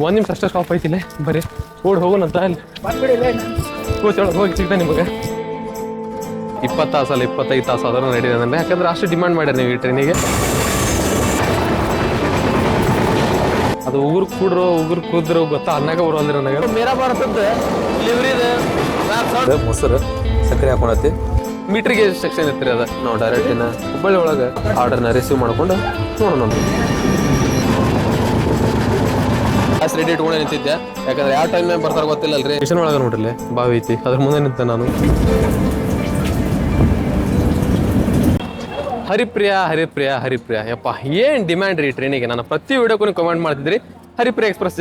ಒಂದು ನಿಮಿಷ ಅಷ್ಟೇ ಸ್ಟಾಪ್ ಐತಿಲ್ಲ ಬರೀ ಓಡ್ ಹೋಗೋಣಂತ ಅಲ್ಲಿ ಕೋಚೊಳಗೆ ಹೋಗಿ ಸಿಗ್ತಾ ನಿಮಗೆ 20 ತಾಸಲ್ಲ 25 ತಾಸು ಅದನ್ನು ನಡೀದೆ ಅಂದರೆ ಯಾಕಂದ್ರೆ ಅಷ್ಟು ಡಿಮ್ಯಾಂಡ್ ಮಾಡ್ಯಾರ ನೀವು ಈ ಟ್ರೈನಿಗೆ. ಅದು ಉಗುರು ಕೂದ್ರು ಗೊತ್ತಾ ಅನ್ನಾಗ ಬರೋಲ್ರಿ ನನಗೆ. ಮೇರಾ ಭಾರತದ ಲಿವ್ರಿದ ಮೊಸರು ಸಕ್ಕರೆ ಹಾಕೊಂಡತಿ ಮೀಟ್ರಿಗೆ ಸೆಕ್ಷನ್ ಇರ್ತೀರಿ ಅದ ನಾವು ಡೈರೆಕ್ಟ್ ಹುಬ್ಬಳ್ಳಿ ಒಳಗೆ ಆರ್ಡರ್ನ ರಿಸೀವ್ ಮಾಡ್ಕೊಂಡು ನೋಡೋಣ. ಗ್ಯಾಸ್ ರೆಡಿ ಇಟ್ಕೊಂಡೆ ನಿಂತಿದ್ದೆ ಯಾಕಂದ್ರೆ ಯಾವ ಟೈಮ್ ಬರ್ತಾರೆ ಗೊತ್ತಿಲ್ಲ ಅಲ್ರಿ. ಸ್ಟೇಷನ್ ಒಳಗೆ ನೋಡ್ರಿ ಬಾವಿ ಐತಿ ಅದ್ರ ಮುಂದೆ ನಿಂತೆ ನಾನು. ಹರಿಪ್ರಿಯ ಯಪ್ಪ ಏನ್ ಡಿಮ್ಯಾಂಡ್ ರೀ ಟ್ರೈನಿಗೆ. ನಾನು ಪ್ರತಿ ವಿಡಿಯೋಕ್ಕೂ ಕಮೆಂಟ್ ಮಾಡ್ತಿದ್ರಿ ಹರಿಪ್ರಿಯ ಎಕ್ಸ್ಪ್ರೆಸ್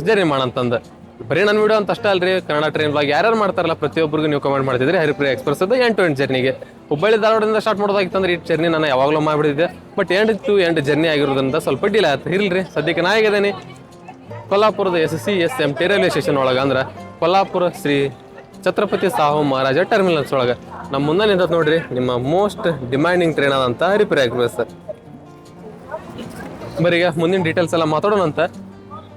ಜರ್ನಿ ಮಾಡಂತಂದು. ಬರೀ ನನ್ನ ವಿಡಿಯೋ ಅಂತ ಅಷ್ಟೇ ಅಲ್ರಿ, ಕನ್ನಡ ಟ್ರೈನ್ ಬ್ಲಾಗ್ ಯಾರು ಮಾಡ್ತಾರಲ್ಲ ಪ್ರತಿಯೊಬ್ಬರಿಗೂ ನೀವು ಕಮೆಂಟ್ ಮಾಡ್ತಿದ್ರಿ ಹರಿಪ್ರಿಯ ಎಕ್ಸ್ಪ್ರೆಸ್ ಅದು ಎಂಡ್ ಟು ಎಂಡ್ ಜರ್ನಿಗೆ. ಹುಬ್ಬಳ್ಳಿ ಧಾರವಾಡದಿಂದ ಸ್ಟಾರ್ಟ್ ಮಾಡೋದಾಗಿತ್ತಂದ್ರೆ ಈ ಜರ್ನಿ ನಾನು ಯಾವಾಗಲೂ ಮಾಡಿಬಿಟ್ಟಿದ್ದೆ. But end to end journey ಆಗಿರೋದ್ರಿಂದ ಸ್ವಲ್ಪ ಡಿಲೇ ಆಯ್ತು. ಇರ್ಲ್ರಿ ಸದ್ಯಕ್ಕೆ ನಾ ಆಗಿದ್ದೇನೆ ಕೊಲ್ಲಾಪುರದ SCSMT ರೈಲ್ವೆ ಸ್ಟೇಷನ್ ಒಳಗೆ, ಅಂದ್ರೆ ಕೊಲ್ಲಾಪುರ ಶ್ರೀ ಛತ್ರಪತಿ ಸಾಹು ಮಹಾರಾಜ ಟರ್ಮಿನಲ್ಸ್ ಒಳಗೆ. ನಮ್ಮ ಮುಂದೆ ನಿಂತ ನೋಡ್ರಿ ನಿಮ್ಮ ಮೋಸ್ಟ್ ಡಿಮ್ಯಾಂಡಿಂಗ್ ಟ್ರೈನ್ ಆದಂಥ ಹರಿಪ್ರಿಯ ಎಕ್ಸ್ಪ್ರೆಸ್. ಬರೀ ಈಗ ಮುಂದಿನ ಡೀಟೇಲ್ಸ್ ಎಲ್ಲ ಮಾತಾಡೋಣಂತ.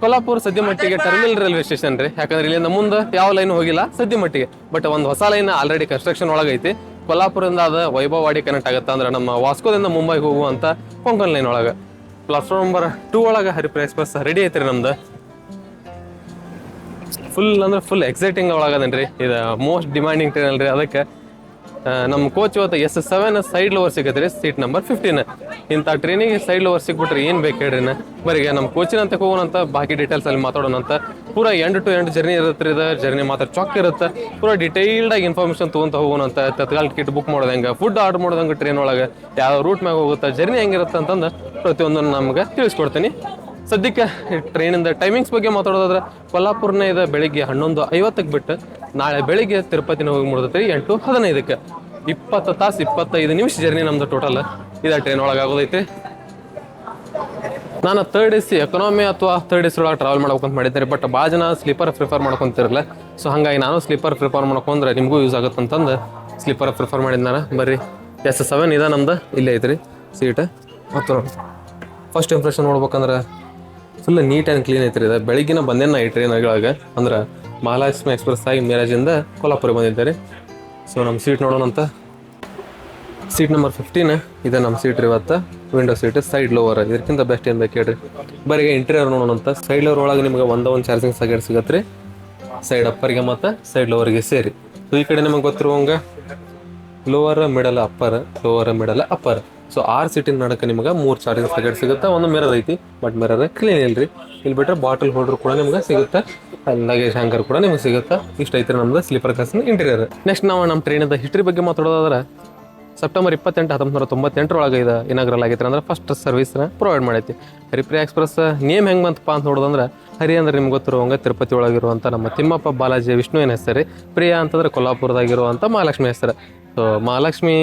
ಕೊಲ್ಲಾಪುರ ಸದ್ಯ ಮಟ್ಟಿಗೆ ಟರ್ಮಿನಲ್ ರೈಲ್ವೆ ಸ್ಟೇಷನ್ ರೀ, ಯಾಕಂದ್ರೆ ಇಲ್ಲಿಂದ ಮುಂದೆ ಯಾವ ಲೈನ್ ಹೋಗಿಲ್ಲ ಸದ್ಯ ಮಟ್ಟಿಗೆ. ಬಟ್ ಒಂದು ಹೊಸ ಲೈನ್ ಆಲ್ರೆಡಿ ಕನ್ಸ್ಟ್ರಕ್ಷನ್ ಒಳಗೈತಿ. ಕೊಲ್ಲಾಪುರದಿಂದ ಅದು ವೈಭವವಾಡಿ ಕನೆಕ್ಟ್ ಆಗುತ್ತೆ, ಅಂದ್ರೆ ನಮ್ಮ ವಾಸ್ಕೋದಿಂದ ಮುಂಬೈಗೆ ಹೋಗುವಂಥ ಕೊಂಕಣ್ ಲೈನ್ ಒಳಗೆ. ಪ್ಲಾಟ್ಫಾರ್ಮ್ ನಂಬರ್ 2 ಒಳಗೆ ಹರಿಪ್ರಿಯ ಎಕ್ಸ್ಪ್ರೆಸ್ ರೆಡಿ ಐತ್ರಿ ನಮ್ದು. ಫುಲ್ ಎಕ್ಸೈಟಿಂಗ್ ಒಳಗದೇನ್ರಿ. ಇದು ಮೋಸ್ಟ್ ಡಿಮ್ಯಾಂಡಿಂಗ್ ಟ್ರೈನ್ ಅಲ್ರಿ. ಅದಕ್ಕೆ ನಮ್ಮ ಕೋಚ್ ಇವತ್ತು S7 ಸೈಡ್ ಲೋವರ್ ಸಿಗತ್ತೆ ರೀ, ಸೀಟ್ ನಂಬರ್ 15. ಇಂಥ ಟ್ರೈನಿಗೆ ಸೈಡ್ ಲೋವರ್ ಸಿಕ್ಬಿಟ್ರೆ ಏನು ಬೇಕು ಹೇಳ್ರಿ. ಬರೀಗ ನಮ್ಮ ಕೋಚಿನ ಅಂತ ಹೋಗೋಣಂತ, ಬಾಕಿ ಡೀಟೇಲ್ಸ್ ಅಲ್ಲಿ ಮಾತಾಡೋಣಂತ. ಪೂರಾ ಎಂಡ್ ಟು ಎಂಡ್ ಜರ್ನಿ ಇರುತ್ತೆ. ಇದು ಜರ್ನಿ ಮಾತ್ರ ಚಾಕ್ ಇರುತ್ತೆ. ಪೂರಾ ಡಿಟೇಲ್ಡಾಗಿ ಇನ್ಫಾರ್ಮೇಷನ್ ತೊಗೊಂತ ಹೋಗೋಣಂತ. ತತ್ಕಾಲ್ ಟಿಕೆಟ್ ಬುಕ್ ಮಾಡೋದು ಹೆಂಗೆ, ಫುಡ್ ಆರ್ಡರ್ ಮಾಡೋದಂಗೆ ಟ್ರೈನ್ ಒಳಗೆ, ಯಾವ ರೂಟ್ ಮ್ಯಾಗ ಹೋಗುತ್ತೆ, ಜರ್ನಿ ಹೆಂಗಿರುತ್ತೆ ಅಂತಂದು ಪ್ರತಿಯೊಂದನ್ನು ನಮ್ಗೆ ತಿಳಿಸ್ಕೊಡ್ತೀನಿ. ಸದ್ಯಕ್ಕೆ ಟ್ರೈನಿಂದ ಟೈಮಿಂಗ್ಸ್ ಬಗ್ಗೆ ಮಾತಾಡೋದಾದ್ರೆ ಕೊಲ್ಲಾಪುರನ ಇದೆ ಬೆಳಿಗ್ಗೆ 11:50 ಬಿಟ್ಟು ನಾಳೆ ಬೆಳಿಗ್ಗೆ ತಿರುಪತಿನ ಹೋಗಿ ಮುಡ್ದೈತಿ 8:15. 20 ತಾಸು 25 ನಿಮಿಷ ಜರ್ನಿ ನಮ್ದು ಟೋಟಲ್ ಇದೆ ಟ್ರೈನ್ ಒಳಗೆ ಆಗೋದೈತಿ. ನಾನು 3rd AC ಎಕನಾಮಿ ಅಥವಾ 3rd AC ಒಳಗೆ ಟ್ರಾವೆಲ್ ಮಾಡ್ಬೇಕಂತ ಮಾಡಿದ್ದೇನೆ. ಬಟ್ ಭಾಳ ಜನ ಸ್ಲೀಪರ್ ಪ್ರಿಫರ್ ಮಾಡ್ಕೊತಿರಲ್ಲ. ಸೊ ಹಾಗಾಗಿ ನಾನು ಸ್ಲೀಪರ್ ಪ್ರಿಫರ್ ಮಾಡ್ಕೊಂಡ್ರೆ ನಿಮಗೂ ಯೂಸ್ ಆಗುತ್ತೆ ಅಂತಂದು ಸ್ಲೀಪರ್ ಪ್ರಿಫರ್ ಮಾಡಿದ್ದು ನಾನು. ಬರ್ರಿ S7 ಇದೆ ನಮ್ದು, ಇಲ್ಲೇ ಐತ್ರಿ ಸೀಟ್. ಮತ್ತು ಫಸ್ಟ್ ಇಂಪ್ರೆಷನ್ ನೋಡ್ಬೇಕಂದ್ರೆ ಫುಲ್ ನೀಟ್ ಆ್ಯಂಡ್ ಕ್ಲೀನ್ ಐತ್ರಿ. ಇದು ಬೆಳಿಗ್ಗಿನ ಬಂದೇನ ಈ ಟ್ರೈನ್ಗಳಿಗೆ, ಅಂದ್ರೆ ಮಹಾಲಕ್ಷ್ಮಿ ಎಕ್ಸ್ಪ್ರೆಸ್ ಆಗಿ ಮಿರಾಜಿಂದ ಕೊಲ್ಲಾಪುರ ಬಂದಿದ್ದಾರೆ. ಸೊ ನಮ್ಮ ಸೀಟ್ ನೋಡೋಣಂತ. ಸೀಟ್ ನಂಬರ್ 15 ಇದೆ ನಮ್ಮ ಸೀಟ್ ರೀ. ಇವತ್ತು ವಿಂಡೋ ಸೀಟ್, ಸೈಡ್ ಲೋವರ್. ಇದಕ್ಕಿಂತ ಬೆಸ್ಟ್ ಏನು ಬೇಕು ಹೇಳ್ರಿ. ಬರೀ ಇಂಟೀರಿಯರ್ ನೋಡೋಣಂತ. ಸೈಡ್ ಲೋವರ್ ಒಳಗೆ ನಿಮ್ಗೆ ಒಂದು ಚಾರ್ಜಿಂಗ್ ಸಾಕೆಟ್ ಸಿಗತ್ತೆ ರೀ, ಸೈಡ್ ಅಪ್ಪರ್ಗೆ ಮತ್ತು ಸೈಡ್ ಲೋವರ್ಗೆ ಸೇರಿ. ಸೊ ಈ ಕಡೆ ನಿಮಗೆ ಗೊತ್ತಿರುವಂಗೆ ಲೋವರ್ ಮಿಡಲ್ ಅಪ್ಪರ್. ಸೊ 6 ಸೀಟಿನ ನಡಕ ನಿಮ್ಗೆ 3 ಚಾರ್ಜಿಂಗ್ ಸಾಕೆಟ್ ಸಿಗುತ್ತೆ. ಒಂದು ಮಿರರ್ ಐತಿ, ಬಟ್ ಮಿರರ್ ಕ್ಲೀನ್ ಇಲ್ರಿ. ಇಲ್ಲಿ ಬಿಟ್ಟರೆ ಬಾಟಲ್ ಹೋಲ್ಡರ್ ಕೂಡ ನಿಮ್ಗೆ ಸಿಗುತ್ತೆ, ಲಗೇಜ್ ಹ್ಯಾಂಗರ್ ಕೂಡ ನಿಮ್ಗೆ ಸಿಗುತ್ತೆ. ಇಷ್ಟ ಐತ್ರಿ ನಮ್ದು ಸ್ಲೀಪರ್ ಕ್ಲಾಸ್ನ ಇಂಟೀರಿಯರ್. ನೆಕ್ಸ್ಟ್ ನಾವು ನಮ್ಮ ಟ್ರೈನದ ಹಿಸ್ಟ್ರಿ ಬಗ್ಗೆ ಮಾತಾಡೋದಾದ್ರೆ ಸೆಪ್ಟೆಂಬರ್ 28, 1998 ಇದು ಇನಾಗ್ರಲ್ ಆಗೈತೆ. ಅಂದ್ರೆ ಫಸ್ಟ್ ಸರ್ವಿಸ್ನ ಪ್ರೊವೈಡ್ ಮಾಡೈತಿ. ಹರಿಪ್ರಿಯ ಎಕ್ಸ್ಪ್ರೆಸ್ ನೇಮ್ ಹೆಂಗೆ ಬಂತಪ್ಪ ಅಂತ ನೋಡೋದಂದ್ರೆ, ಹರಿ ಅಂದ್ರೆ ನಿಮ್ಗೆ ಗೊತ್ತಿರುವಂಗೆ ತಿರುಪತಿ ಒಳಗಿರುವಂಥ ನಮ್ಮ ತಿಮ್ಮಪ್ಪ ಬಾಲಾಜಿ ವಿಷ್ಣು ಏನು ಹೆಸರು, ಪ್ರಿಯಾ ಅಂತಂದ್ರೆ ಕೊಲ್ಲಾಪುರದಾಗಿರುವಂಥ ಮಹಾಲಕ್ಷ್ಮಿ ಹೆಸರು. ಸೊ ಮಹಾಲಕ್ಷ್ಮಿ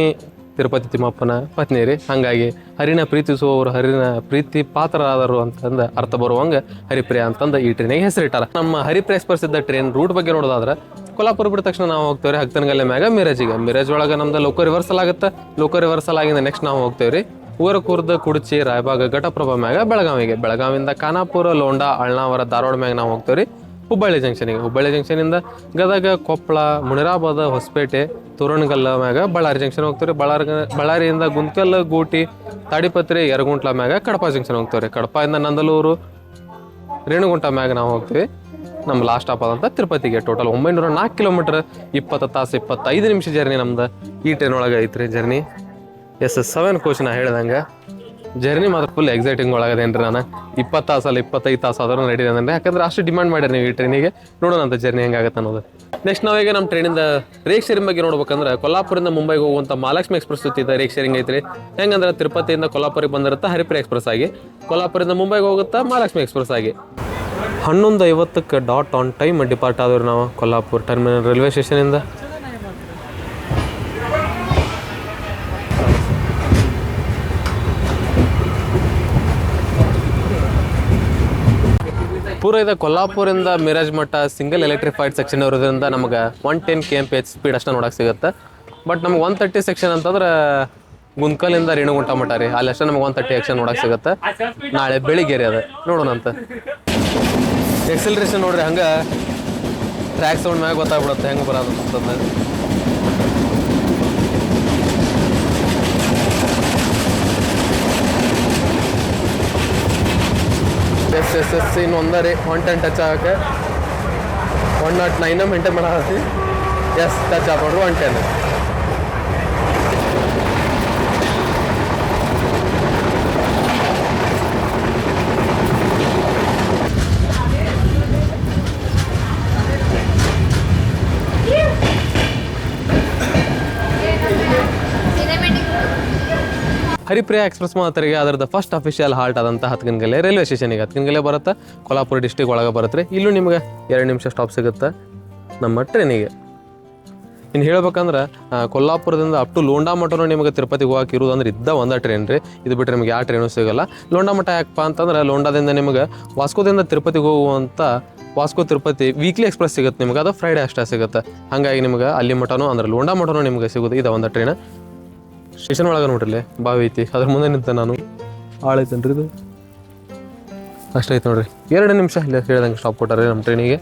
ತಿರುಪತಿ ತಿಮ್ಮಪ್ಪನ ಪತ್ನಿ ರೀ. ಹಾಗಾಗಿ ಹರಿನ ಪ್ರೀತಿಸುವವರು ಹರಿನ ಪ್ರೀತಿ ಪಾತ್ರರಾದರು ಅಂತಂದು ಅರ್ಥ ಬರುವಂಗೆ ಹರಿಪ್ರಿಯ ಅಂತಂದು ಈ ಟ್ರೈನಿಗೆ ಹೆಸರಿಟ್ಟಾರ. ನಮ್ಮ ಹರಿಪ್ರಿಯ ಎಕ್ಸ್ಪ್ರೆಸ್ ಇದ್ದ ಟ್ರೈನ್ ರೂಟ್ ಬಗ್ಗೆ ನೋಡೋದಾದ್ರೆ ಕೊಲ್ಲಾಪುರ ಬಿಟ್ಟ ತಕ್ಷಣ ನಾವು ಹೋಗ್ತೇವ್ರಿ ಹಕ್ತನಗಲ್ಲೆ ಮ್ಯಾಗ ಮಿರಾಜ್ ಒಳಗೆ ನಮ್ದು ಲೋಕೋ ರಿವರ್ಸಲ್ ಆಗುತ್ತೆ. ಲೋಕೋ ರಿವರ್ಸಲ್ ಆಗಿಂದ ನೆಕ್ಸ್ಟ್ ನಾವು ಹೋಗ್ತೇವ್ರಿ ಊರಕೂರ್ದ ಕುಡ್ಚಿ ರಾಯಬಾಗ ಘಟಪ್ರಭಾ ಮ್ಯಾಗ ಬೆಳಗಾವಿಯಿಂದ ಖಾನಾಪುರ ಲೋಂಡಾ ಅಳ್ನಾವರ ಧಾರವಾಡ ಮ್ಯಾಗ ನಾವು ಹೋಗ್ತೇವ್ರಿ ಹುಬ್ಬಳ್ಳಿ ಜಂಕ್ಷನಿಂದ ಗದಗ ಕೊಪ್ಪಳ ಮುನಿರಾಬಾದ ಹೊಸಪೇಟೆ ತೋರಣಗಲ್ಲ ಮ್ಯಾಗ ಬಳ್ಳಾರಿ ಜಂಕ್ಷನ್ ಹೋಗ್ತೇವ್ರಿ. ಬಳ್ಳಾರಿಯಿಂದ ಗುಂತ್ಕಲ್ ಗೂಟಿ ತಾಡಿಪತ್ರಿ ಯರಗುಂಟ್ಲ ಮ್ಯಾಗ ಕಡಪ ಜಂಕ್ಷನ್ ಹೋಗ್ತೇವ್ರಿ. ಕಡಪದಿಂದ ನಂದಲೂರು ರೇಣುಗುಂಟ ಮ್ಯಾಗ ನಾವು ಹೋಗ್ತೀವಿ. ನಮ್ಮ ಲಾಸ್ಟ್ ಸ್ಟಾಪ್ ಆದಂಥ ತಿರುಪತಿಗೆ. ಟೋಟಲ್ 904 ಕಿಲೋಮೀಟರ್ 20 ತಾಸು 25 ನಿಮಿಷ ಜರ್ನಿ ನಮ್ದು ಈ ಟ್ರೈನ್ ಒಳಗೆ ಐತ್ರಿ. ಜರ್ನಿ S7 ಕೋಚ್ ನಾ ಹೇಳ್ದಂಗೆ ಜರ್ನಿ ಮಾತ್ರ ಫುಲ್ ಎಕ್ಸೈಟಿಂಗ್ ಒಳಗದೇನ್ರಿ. ನಾನು 20 ತಾಸಲ್ಲ 25 ತಾಸು ಆದ್ರೂ ನಡೀದೆ ಅಂದ್ರೆ, ಯಾಕಂದ್ರೆ ಅಷ್ಟು ಡಿಮ್ಯಾಂಡ್ ಮಾಡ್ಯಾರ ನೀವು ಈ ಟ್ರೈನಿಗೆ. ನೋಡೋಣಂತ ಜರ್ನಿ ಹೆಂಗಾಗತ್ತೆ ಅನ್ನೋದು. ನೆಕ್ಸ್ಟ್ ನಾವೀಗ ನಮ್ಮ ಟ್ರೈನಿಂದ ರೇಕ್ ಶೇರಿಂಗ್ ಬಗ್ಗೆ ನೋಡ್ಬೇಕಂದ್ರೆ ಕೊಲ್ಲಾಪುರದಿಂದ ಮುಂಬೈಗೆ ಹೋಗುವಂಥ ಮಹಾಲಕ್ಷ್ಮಿ ಎಕ್ಸ್ಪ್ರೆಸ್ ಜೊತೆ ರೇಕ್ ಶೇರಿಂಗ್ ಐತ್ರಿ. ಹೆಂಗಂದ್ರೆ ತಿರುಪತಿಯಿಂದ ಕೊಲ್ಲಾಪುರಿಗೆ ಬಂದಿರುತ್ತೆ ಹರಿಪ್ರಿಯ ಎಕ್ಸ್ಪ್ರೆಸ್ ಆಗಿ, ಕೊಲ್ಲಾಪುರದಿಂದ ಮುಂಬೈಗೆ ಹೋಗುತ್ತಾ ಮಹಾಲಕ್ಷ್ಮಿ ಎಕ್ಸ್ಪ್ರೆಸ್ ಆಗಿ. 11:50 ಡಾಟ್ ಆನ್ ಟೈಮ್ ಡಿಪಾರ್ಟ್ ಆದವ್ರು ನಾವು ಕೊಲ್ಲಾಪುರ ಟರ್ಮಿನಲ್ ರೈಲ್ವೆ ಸ್ಟೇಷನಿಂದ. ಪೂರ ಇದೆ ಕೊಲ್ಲಾಪುರಿಂದ ಮಿರಾಜ್ ಮಟ್ಟ ಸಿಂಗಲ್ ಎಲೆಕ್ಟ್ರಿಫೈಡ್ ಸೆಕ್ಷನ್ ಇರೋದ್ರಿಂದ ನಮಗೆ 110 km/h ಸ್ಪೀಡ್ ಅಷ್ಟೇ ನೋಡಕ್ಕೆ ಸಿಗುತ್ತೆ. ಬಟ್ ನಮ್ಗೆ 130 ಸೆಕ್ಷನ್ ಅಂತಂದ್ರೆ ಗುಂತ್ಕಲಿಂದ ರೇಣುಗುಂಟ ಮಟ್ಟ ರೀ, ಅಲ್ಲಿ ಅಷ್ಟೇ ನಮಗೆ 130 ಆಕ್ಷನ್ ನೋಡಕ್ಕೆ ಸಿಗುತ್ತೆ. ನಾಳೆ ಬೆಳಿಗ್ಗೆ ರೀ ಅದು ನೋಡೋಣಂತ. ಎಕ್ಸಲ್ರೇಷನ್ ನೋಡ್ರಿ ಹಂಗೆ ಟ್ರ್ಯಾಕ್ ಸೌಂಡ್ ಮ್ಯಾಗ ಗೊತ್ತಾಗ್ಬಿಡುತ್ತೆ ಹೆಂಗೆ ಬರೋದು ಅಂತಂದಾಗ. ಎಸ್ ಇನ್ನು ಒಂದರಿ 110 ಟಚ್ ಆಗಕ್ಕೆ 109 ಮೇಂಟೈನ್ ಮಾಡತ್ತಿ. ಎಸ್ ಟಚ್ ಆಗ್ಬಿಡ್ರಿ 110. ಹರಿಪ್ರಿಯಾ ಎಕ್ಸ್ಪ್ರೆಸ್ ಮಾತರಿಗೆ ಅದರದ್ದು ಫಸ್ಟ್ ಅಫಿಷಿಯಲ್ ಹಾಲ್ಟ್ ಆದಂಥ ಹತ್ಕನಗಲೆ ರೈಲ್ವೆ ಸ್ಟೇಷನಿಗೆ ಹತ್ಕನಗಲೆ ಬರುತ್ತೆ. ಕೊಲ್ಹಾಪುರ ಡಿಸ್ಟಿಕ್ ಒಳಗೆ ಬರುತ್ತೆ ರೀ. ಇಲ್ಲೂ ನಿಮ್ಗೆ 2 ನಿಮಿಷ ಸ್ಟಾಪ್ ಸಿಗುತ್ತೆ ನಮ್ಮ ಟ್ರೈನಿಗೆ. ಇನ್ನು ಹೇಳ್ಬೇಕಂದ್ರೆ ಕೊಲ್ಹಾಪುರದಿಂದ ಅಪ್ ಟು ಲೋಂಡಾ ಮಠನೂ ನಿಮಗೆ ತಿರುಪತಿಗೆ ಹೋಗಕ್ಕೆ ಇರೋದು ಅಂದ್ರೆ ಒಂದೇ ಟ್ರೈನ್ ರೀ. ಇದು ಬಿಟ್ಟರೆ ನಿಮಗೆ ಯಾವ ಟ್ರೈನು ಸಿಗೋಲ್ಲ. ಲೋಂಡಾ ಮಠ ಯಾಕಪ್ಪ ಅಂತಂದ್ರೆ ಲೋಂಡಾದಿಂದ ನಿಮಗೆ ವಾಸ್ಕೋದಿಂದ ತಿರುಪತಿಗೆ ಹೋಗುವಂಥ ವಾಸ್ಕೋ ತಿರುಪತಿ ವೀಕ್ಲಿ ಎಕ್ಸ್ಪ್ರೆಸ್ ಸಿಗುತ್ತೆ ನಿಮ್ಗೆ. ಅದು ಫ್ರೈಡೇ ಅಷ್ಟೇ ಸಿಗುತ್ತೆ. ಹಾಗಾಗಿ ನಿಮ್ಗೆ ಅಲ್ಲಿ ಮಠನೂ ಅಂದ್ರೆ ಲೋಂಡಾ ಮಠನೂ ನಿಮ್ಗೆ ಸಿಗೋದು ಇದು ಒಂದು ಟ್ರೈನ್. ಸ್ಟೇಷನ್ ಒಳಗೆ ನೋಡ್ರಿ ಬಾವಿ ಐತಿ, ಅದ್ರ ಮುಂದೆ ನಿಂತ ನಾನು ಆಳೈತೇನ್ರಿ ಇದು ಅಷ್ಟೈತೆ ನೋಡ್ರಿ. 2 ನಿಮಿಷ ಇಲ್ಲ ಹೇಳ್ದಂಗೆ ಸ್ಟಾಪ್ ಕೊಟ್ಟಾರೆ ನಮ್ಮ ಟ್ರೈನಿಗೆ.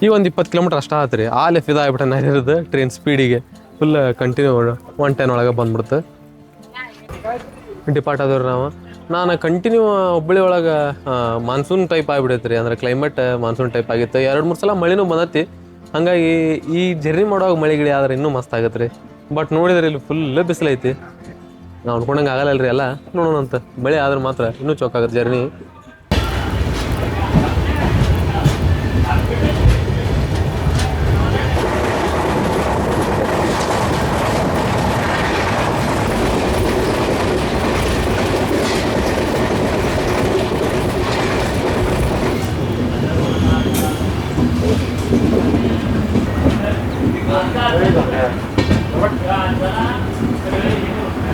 ಈ ಒಂದು 20 ಕಿಲೋಮೀಟರ್ ಅಷ್ಟ ಆತ್ರಿ. ಆಲೆ ಫಿದಾ ಆಗ್ಬಿಟ್ಟೆ ನಾನಿರೋದು ಟ್ರೈನ್ ಸ್ಪೀಡಿಗೆ ಫುಲ್ ಕಂಟಿನ್ಯೂ 110 ಒಳಗೆ ಬಂದ್ಬಿಡುತ್ತೆ. ಡಿಪಾರ್ಟ್ ಆದವ್ರು ನಾನು ಕಂಟಿನ್ಯೂ ಹುಬ್ಬಳ್ಳಿ ಒಳಗೆ ಮಾನ್ಸೂನ್ ಟೈಪ್ ಆಗಿಬಿಡೈತೆ ರೀ. ಅಂದ್ರೆ ಕ್ಲೈಮೇಟ್ ಮಾನ್ಸೂನ್ ಟೈಪ್ ಆಗಿತ್ತು. 2-3 ಸಲ ಮಳೆನೂ ಬಂದೈತಿ. ಹಾಗಾಗಿ ಈ ಜರ್ನಿ ಮಾಡುವಾಗ ಮಳೆ ಗಿಳಿ ಆದ್ರೆ ಇನ್ನೂ ಮಸ್ತ್ ಆಗತ್ತೆ ರೀ. ಬಟ್ ನೋಡಿದ್ರೆ ಇಲ್ಲಿ ಫುಲ್ ಬಿಸಿಲೈತಿ. ನಾವು ಅನ್ಕೊಂಡಂಗೆ ಆಗಲ್ಲ ರೀ ಎಲ್ಲ. ನೋಡೋಣ ಅಂತ ಮಳೆ ಆದ್ರೆ ಮಾತ್ರ ಇನ್ನೂ ಚೌಕಾಗತ್ತೆ ಜರ್ನಿ.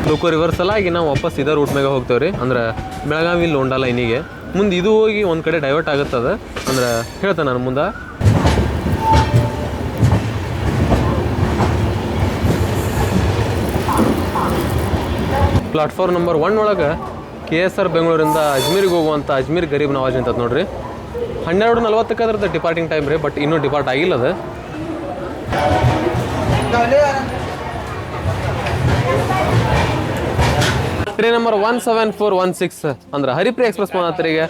ಲೋಕೋ ರಿವರ್ಸಲ್ ಆಗಿ ನಾವು ವಾಪಸ್ ಇದೇ ರೂಟ್ ಮ್ಯಾಗ ಹೋಗ್ತೇವೆ ರೀ. ಅಂದ್ರೆ ಬೆಳಗಾವಿ ಲೋಂಡಾ ಲೈನಿಗೆ ಮುಂದೆ ಇದು ಹೋಗಿ ಒಂದು ಕಡೆ ಡೈವರ್ಟ್ ಆಗುತ್ತದ. ಅಂದ್ರೆ ಹೇಳ್ತೇನೆ ನಾನು ಮುಂದೆ. ಪ್ಲಾಟ್ಫಾರ್ಮ್ ನಂಬರ್ 1 ಒಳಗೆ KSR ಬೆಂಗಳೂರಿಂದ ಅಜ್ಮೀರಿಗೆ ಹೋಗುವಂಥ ಅಜ್ಮೀರ್ ಗರೀಬ್ ನವಾಜ್ ಅಂತದ್ ನೋಡ್ರಿ. 12:40ಕ್ಕೆ ಅದ್ರದ್ದು ಡಿಪಾರ್ಟಿಂಗ್ ಟೈಮ್ ರೀ. ಬಟ್ ಇನ್ನೂ ಡಿಪಾರ್ಟ್ ಆಗಿಲ್ಲ ಅದು. ಟ್ರೈನ್ ನಂಬರ್ 17416 ಅಂದ್ರೆ ಹರಿಪ್ರಿಯಾ ಎಕ್ಸ್ಪ್ರೆಸ್ ಮಾತರಿಗೆ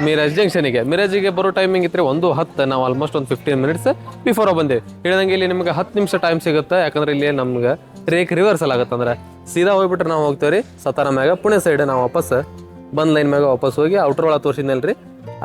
ಮಿರಾಜ್ ಜಂಕ್ಷನಿಗೆ. ಮಿರಾಜಿಗೆ ಬರೋ ಟೈಮಿಂಗ್ ಇತ್ತು 1:10. ನಾವು ಆಲ್ಮೋಸ್ಟ್ ಒಂದು 15 ಮಿನಿಟ್ಸ್ ಬಿಫೋರ್ ಬಂದೇವೆ. ಹೇಳಿದಂಗೆ ಇಲ್ಲಿ ನಿಮ್ಗೆ 10 ನಿಮಿಷ ಟೈಮ್ ಸಿಗುತ್ತೆ. ಯಾಕಂದ್ರೆ ಇಲ್ಲಿ ನಮ್ಗೆ ಟ್ರೇಕ್ ರಿವರ್ಸಲ್ ಆಗುತ್ತೆ. ಅಂದ್ರೆ ಸೀದಾ ಹೋಗ್ಬಿಟ್ರೆ ನಾವು ಹೋಗ್ತೇವೆ ರೀ ಸತಾರ ಮ್ಯಾಗ. ಪುಣೆ ಸೈಡ್ ನಾವು ವಾಪಸ್ ಬಂದ್ ಲೈನ್ ಮ್ಯಾಗ ವಾಪಸ್ ಹೋಗಿ ಔಟರ್ ಒಳಗೆ ತೋರಿಸಿದ್ನಲ್ರಿ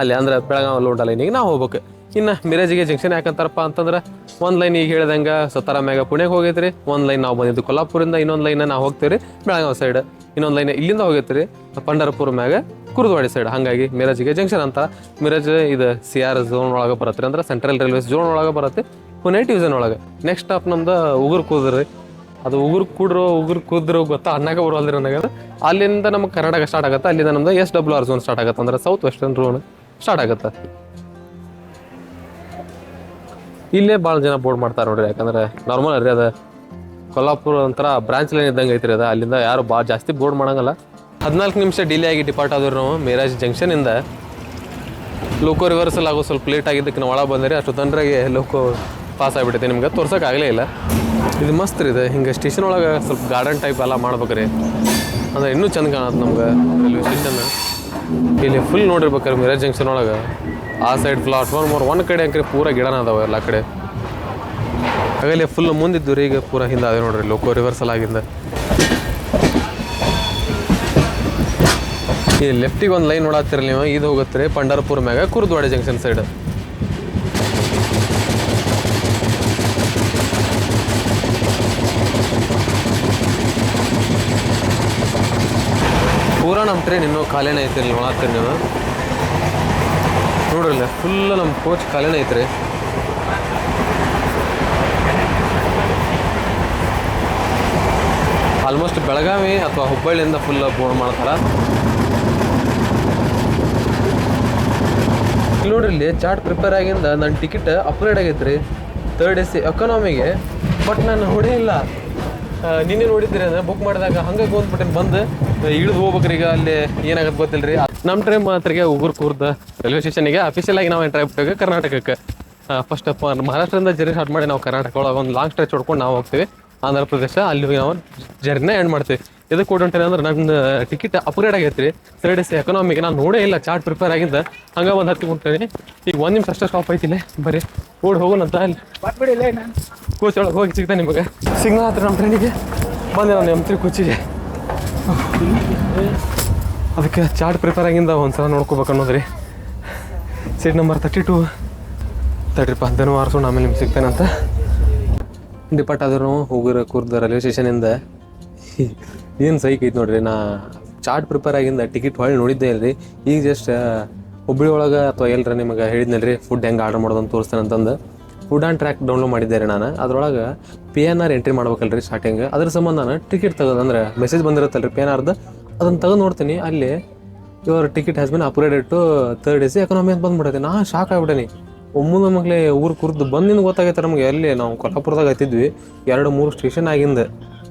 ಅಲ್ಲಿ ಅಂದ್ರೆ ಬೆಳಗಾವಿ ಲೋಂಡಾ ಲೈನಿಗೆ ನಾವು ಹೋಗ್ಬೇಕು. ಇನ್ನು ಮಿರಾಜಿಗೆ ಜಂಕ್ಷನ್ ಯಾಕಂತಾರಪ್ಪ ಅಂತಂದ್ರೆ ಒಂದು ಲೈನ್ ಈಗ ಹೇಳ್ದಂಗೆ ಸತಾರ ಮ್ಯಾಗ ಪುಣೆಗೆ ಹೋಗೈತ್ರಿ. ಒಂದು ಲೈನ್ ನಾವು ಬಂದಿದ್ದು ಕೊಲ್ಹಾಪುರಿಂದ. ಇನ್ನೊಂದು ಲೈನ್ ನಾವು ಹೋಗ್ತೀವಿ ರೀ ಬೆಳಗಾವಿ ಸೈಡ್. ಇನ್ನೊಂದು ಲೈನ್ ಇಲ್ಲಿಂದ ಹೋಗೈತ್ರಿ ಪಂಢರಪುರ ಮ್ಯಾಗ ಕುರುದವಾಡಿ ಸೈಡ್. ಹಾಗಾಗಿ ಮಿರಾಜಿಗೆ ಜಂಕ್ಷನ್ ಅಂತ. ಮಿರಾಜ್ ಇದು CR ಝೋನ್ ಒಳಗೆ ಬರುತ್ತೆ. ಅಂದ್ರೆ ಸೆಂಟ್ರಲ್ ರೈಲ್ವೇಸ್ ಝೋನ್ ಒಳಗೆ ಬರುತ್ತೆ. ಪುಣೆ ಡಿವಿಷನ್ ಒಳಗೆ. ನೆಕ್ಸ್ಟ್ ಸ್ಟಾಪ್ ನಮ್ದು ಉಗುರು ಕೂದ್ರಿ. ಅದು ಉಗುರು ಕೂದ್ರು ಗೊತ್ತಾ ಅನ್ನಕ್ಕೆ ಬರೋಲ್ರಿ ನನಗೆ. ಅಲ್ಲಿಂದ ನಮ್ಗೆ ಕರ್ನಾಟಕ ಸ್ಟಾರ್ಟ್ ಆಗುತ್ತೆ. ಅಲ್ಲಿಂದ ನಮ್ದು SWR ಝೋನ್ ಸ್ಟಾರ್ಟ್ ಆಗುತ್ತೆ. ಅಂದ್ರೆ ಸೌತ್ ವೆಸ್ಟರ್ನ್ ಝೋನ್ ಸ್ಟಾರ್ಟ್ ಆಗುತ್ತೆ. ಇಲ್ಲೇ ಭಾಳ ಜನ ಬೋರ್ಡ್ ಮಾಡ್ತಾರೆ ನೋಡ್ರಿ. ಯಾಕಂದ್ರೆ ನಾರ್ಮಲ್ ರೀ ಅದು ಕೊಲ್ಹಾಪುರ ಒಂಥರ ಬ್ರಾಂಚ್ ಲೈನ್ ಇದ್ದಂಗೆ ಐತ್ರಿ ಅದು. ಅಲ್ಲಿಂದ ಯಾರು ಭಾಳ ಜಾಸ್ತಿ ಬೋರ್ಡ್ ಮಾಡಂಗಲ್ಲ. 14 ನಿಮಿಷ ಡಿಲೇ ಆಗಿ ಡಿಪಾರ್ಟ್ ಆದ್ರು ನಾವು ಮಿರಾಜ್ ಜಂಕ್ಷನಿಂದ. ಲೋಕೋ ರಿವರ್ಸಲ್ ಆಗೋ ಸ್ವಲ್ಪ ಲೇಟ್ ಆಗಿದ್ದಕ್ಕೆ ನಾವು ಒಳಗೆ ಬಂದಿರಿ. ಅಷ್ಟು ತೊಂದರೆಗೆ ಲೋಕೋ ಪಾಸ್ ಆಗಿಬಿಟ್ಟೈತೆ. ನಿಮ್ಗೆ ತೋರ್ಸೋಕ್ಕಾಗಲೇ ಇಲ್ಲ. ಇದು ಮಸ್ತ್ ರೀ. ಇದು ಹಿಂಗೆ ಸ್ಟೇಷನ್ ಒಳಗೆ ಸ್ವಲ್ಪ ಗಾರ್ಡನ್ ಟೈಪ್ ಎಲ್ಲ ಮಾಡ್ಬೇಕ್ರಿ. ಅಂದ್ರೆ ಇನ್ನೂ ಚಂದ ಕಾಣತ್ತೆ ನಮ್ಗೆ ರೈಲ್ವೆ ಸ್ಟೇಷನ್. ಇಲ್ಲಿ ಫುಲ್ ನೋಡಿರ್ಬೇಕಾರೆ ಮಿರಾಜ್ ಜಂಕ್ಷನ್ ಒಳಗೆ ಆ ಸೈಡ್ ಪ್ಲಾಟ್ಫಾರ್ಮ್ 1 ಕಡೆ ಅಂಕ್ರೆ ಪೂರ ಗಿಡನ ಅದಾವೆ ಎಲ್ಲ ಕಡೆ. ಹಾಗಲ್ಲಿ ಫುಲ್ ಮುಂದಿದ್ದು ರೀ. ಈಗ ಪೂರ ಹಿಂದೆ ಅದೇ ನೋಡ್ರಿ ಲೋಕೋ ರಿವರ್ಸಲ್ ಆಗಿಂದ. ಈ ಲೆಫ್ಟಿಗೆ ಒಂದು ಲೈನ್ ನೋಡಾತಿರಲ್ಲ ನೀವು. ಇದು ಹೋಗುತ್ತೆ ರೀ ಪಂಢರಪುರ ಮ್ಯಾಗ ಕುರುದವಾಡಿ ಜಂಕ್ಷನ್ ಸೈಡ್. ಪೂರ ನಮ್ಮ ಟ್ರೈನ್ ಇನ್ನೂ ಖಾಲಿನೇ ಐತಿ. ಇಲ್ಲಿ ನೋಡತ್ತೀರಿ ನೀವು ನೋಡ್ರಲ್ಲ ಫುಲ್ ನಮ್ಮ ಕೋಚ್ ಖಾಲಿನೇ ಐತ್ರಿ. ಆಲ್ಮೋಸ್ಟ್ ಬೆಳಗಾವಿ ಅಥವಾ ಹುಬ್ಬಳ್ಳಿಯಿಂದ ಫುಲ್ ಬೋರ್ಡ್ ಮಾಡ್ತಾರೆ. ಇಲ್ಲಿ ನೋಡ್ರಿ ಇಲ್ಲಿ ಚಾರ್ಟ್ ಪ್ರಿಪೇರ್ ಆಗಿಂದ ನನ್ನ ಟಿಕೆಟ್ ಅಪ್ಗ್ರೇಡ್ ಆಗೈತೆ ರೀ 3rd AC ಎಕಾನಮಿಗೆ. ಬಟ್ ನಾನು ಹೊಡೆಯಿಲ್ಲ. ನಿನ್ನೆ ನೋಡಿದ್ರಿ ಅಂದರೆ ಬುಕ್ ಮಾಡಿದಾಗ ಹಂಗೆ ಹೋಗ್ಬಿಟ್ಟು ಬಂದು ಇಳಿದು ಹೋಗ್ಬೇಕ್ರಿ. ಈಗ ಅಲ್ಲಿ ಏನಾಗತ್ತೆ ಗೊತ್ತಿಲ್ಲ ರೀ. ನಮ್ಮ ಟ್ರೈನ್ ಮಾತ್ರಿಗೆ ಉಗುರು ಕೂರ್ದ ರೈಲ್ವೆ ಸ್ಟೇಷನಿಗೆ ಅಫಿಷಿಯಲ್ ಆಗಿ ನಾವು ಎಂಟ್ರಿ ಆಗ್ಬಿಟ್ಟಾಗ ಕರ್ನಾಟಕಕ್ಕೆ ಫಸ್ಟ್ ಮಹಾರಾಷ್ಟ್ರದಿಂದ ಜರ್ನಿ ಸ್ಟಾರ್ಟ್ ಮಾಡಿ ನಾವು ಕರ್ನಾಟಕ ಒಳಗೆ ಒಂದು ಲಾಂಗ್ ಸ್ಟ್ರೆಚ್ ಹೊಡ್ಕೊಂಡು ನಾವು ಹೋಗ್ತೀವಿ ಆಂಧ್ರ ಪ್ರದೇಶ. ಅಲ್ಲಿ ಹೋಗಿ ನಾವು ಜರ್ನಿನ ಎಂಡ್ ಮಾಡ್ತೀವಿ. ಇದಕ್ಕೆ ಕೊಟ್ಟಂಟೇನೆ ಅಂದ್ರೆ ನನ್ನ ಟಿಕೆಟ್ ಅಪ್ಗ್ರೇಡ್ ಆಗೈತೆ ರೀ. 3rd AC ಎಕನಾಮಿಗೆ ನಾನು ನೋಡೇ ಇಲ್ಲ, ಚಾರ್ಟ್ ಪ್ರಿಪೇರ್ ಆಗಿದ್ದ ಹಂಗೆ ಒಂದು ಹತ್ತಿಕೊಂಡ್ತೀನಿ. ಈಗ 1 ನಿಮಿಷ ಅಷ್ಟೇ ಸ್ಟಾಪ್ ಐತಿಲ್ಲ, ಬರೀ ಓಡಿ ಹೋಗೋಣಂತ. ಅಲ್ಲಿ ಕೋಚ್ ಒಳಗೆ ಹೋಗಿ ಸಿಗ್ತಾನೆ ನಿಮಗೆ. ಸಿಗ್ನಲ್ ಹತ್ರ ನಮ್ಮ ಟ್ರೈನಿಗೆ ಬಂದೆ ನಾನು M3 ಕೋಚಿಗೆ. ಅದಕ್ಕೆ ಚಾರ್ಟ್ ಪ್ರಿಪೇರ್ ಆಗಿಂದ ಒಂದು ಸಲ ನೋಡ್ಕೋಬೇಕು ಅನ್ನೋದ್ರಿ. ಸೀಟ್ ನಂಬರ್ 32 ತಡ್ರಿಪ್ಪ ಅಂತೇನೋ ಆರಿಸೋಣ, ಆಮೇಲೆ ನಿಮ್ಗೆ ಸಿಗ್ತೇನಂತ. ಡಿಪಾರ್ಟ್ ಆದ್ರೂ ಹೋಗಿರೋ ಕೂರ್ದ ರೈಲ್ವೆ ಸ್ಟೇಷನಿಂದ ಏನು ಸೈಕ್ ಐತೆ ನೋಡ್ರಿ. ನಾ ಚಾರ್ಟ್ ಪ್ರಿಪೇರ್ ಆಗಿಂದ ಟಿಕೆಟ್ ಹೊಳ್ಳಿ ನೋಡಿದ್ದೆ ಇಲ್ರಿ. ಈಗ ಜಸ್ಟ್ ಹುಬ್ಬಳ್ಳಿ ಒಳಗೆ ಅಥವಾ ಎಲ್ಲರ ನಿಮಗೆ ಹೇಳಿದ್ನಲ್ರಿ ಫುಡ್ ಹೆಂಗೆ ಆರ್ಡರ್ ಮಾಡೋದಂತ ತೋರಿಸ್ತೇನೆ ಅಂತಂದು ಫುಡ್ ಆ್ಯಂಡ್ ಟ್ರ್ಯಾಕ್ ಡೌನ್ಲೋಡ್ ಮಾಡಿದ್ದೆ ರೀ ನಾನು. ಅದ್ರೊಳಗೆ PNR ಎಂಟ್ರಿ ಮಾಡ್ಬೇಕಲ್ರಿ ಸ್ಟಾರ್ಟಿಂಗ್. ಅದ್ರ ಸಂಬಂಧ ನಾನು ಟಿಕೆಟ್ ತೆಗೆದು ಅಂದ್ರೆ ಮೆಸೇಜ್ ಬಂದಿರುತ್ತಲ್ರಿ PNRದು, ಅದನ್ನು ತೆಗೆದು ನೋಡ್ತೀನಿ. ಅಲ್ಲಿ your ticket has been upgraded to 3rd AC economy ಅಂತ ಬಂದ್ಬಿಡತ್ತೆ. ನಾ ಶಾಕ್ ಆಗ್ಬಿಟ್ಟೇನಿ. ಒಮ್ಮೆ ಮಗ್ಲೇ ಊರು ಕುರ್ದು ಬಂದಿಂದ ಗೊತ್ತಾಗೈತೆ ನಮಗೆ. ಅಲ್ಲಿ ನಾವು ಕೊಲ್ಹಾಪುರದಾಗ ಹತ್ತಿದ್ವಿ, 2-3 ಸ್ಟೇಷನ್ ಆಗಿಂದ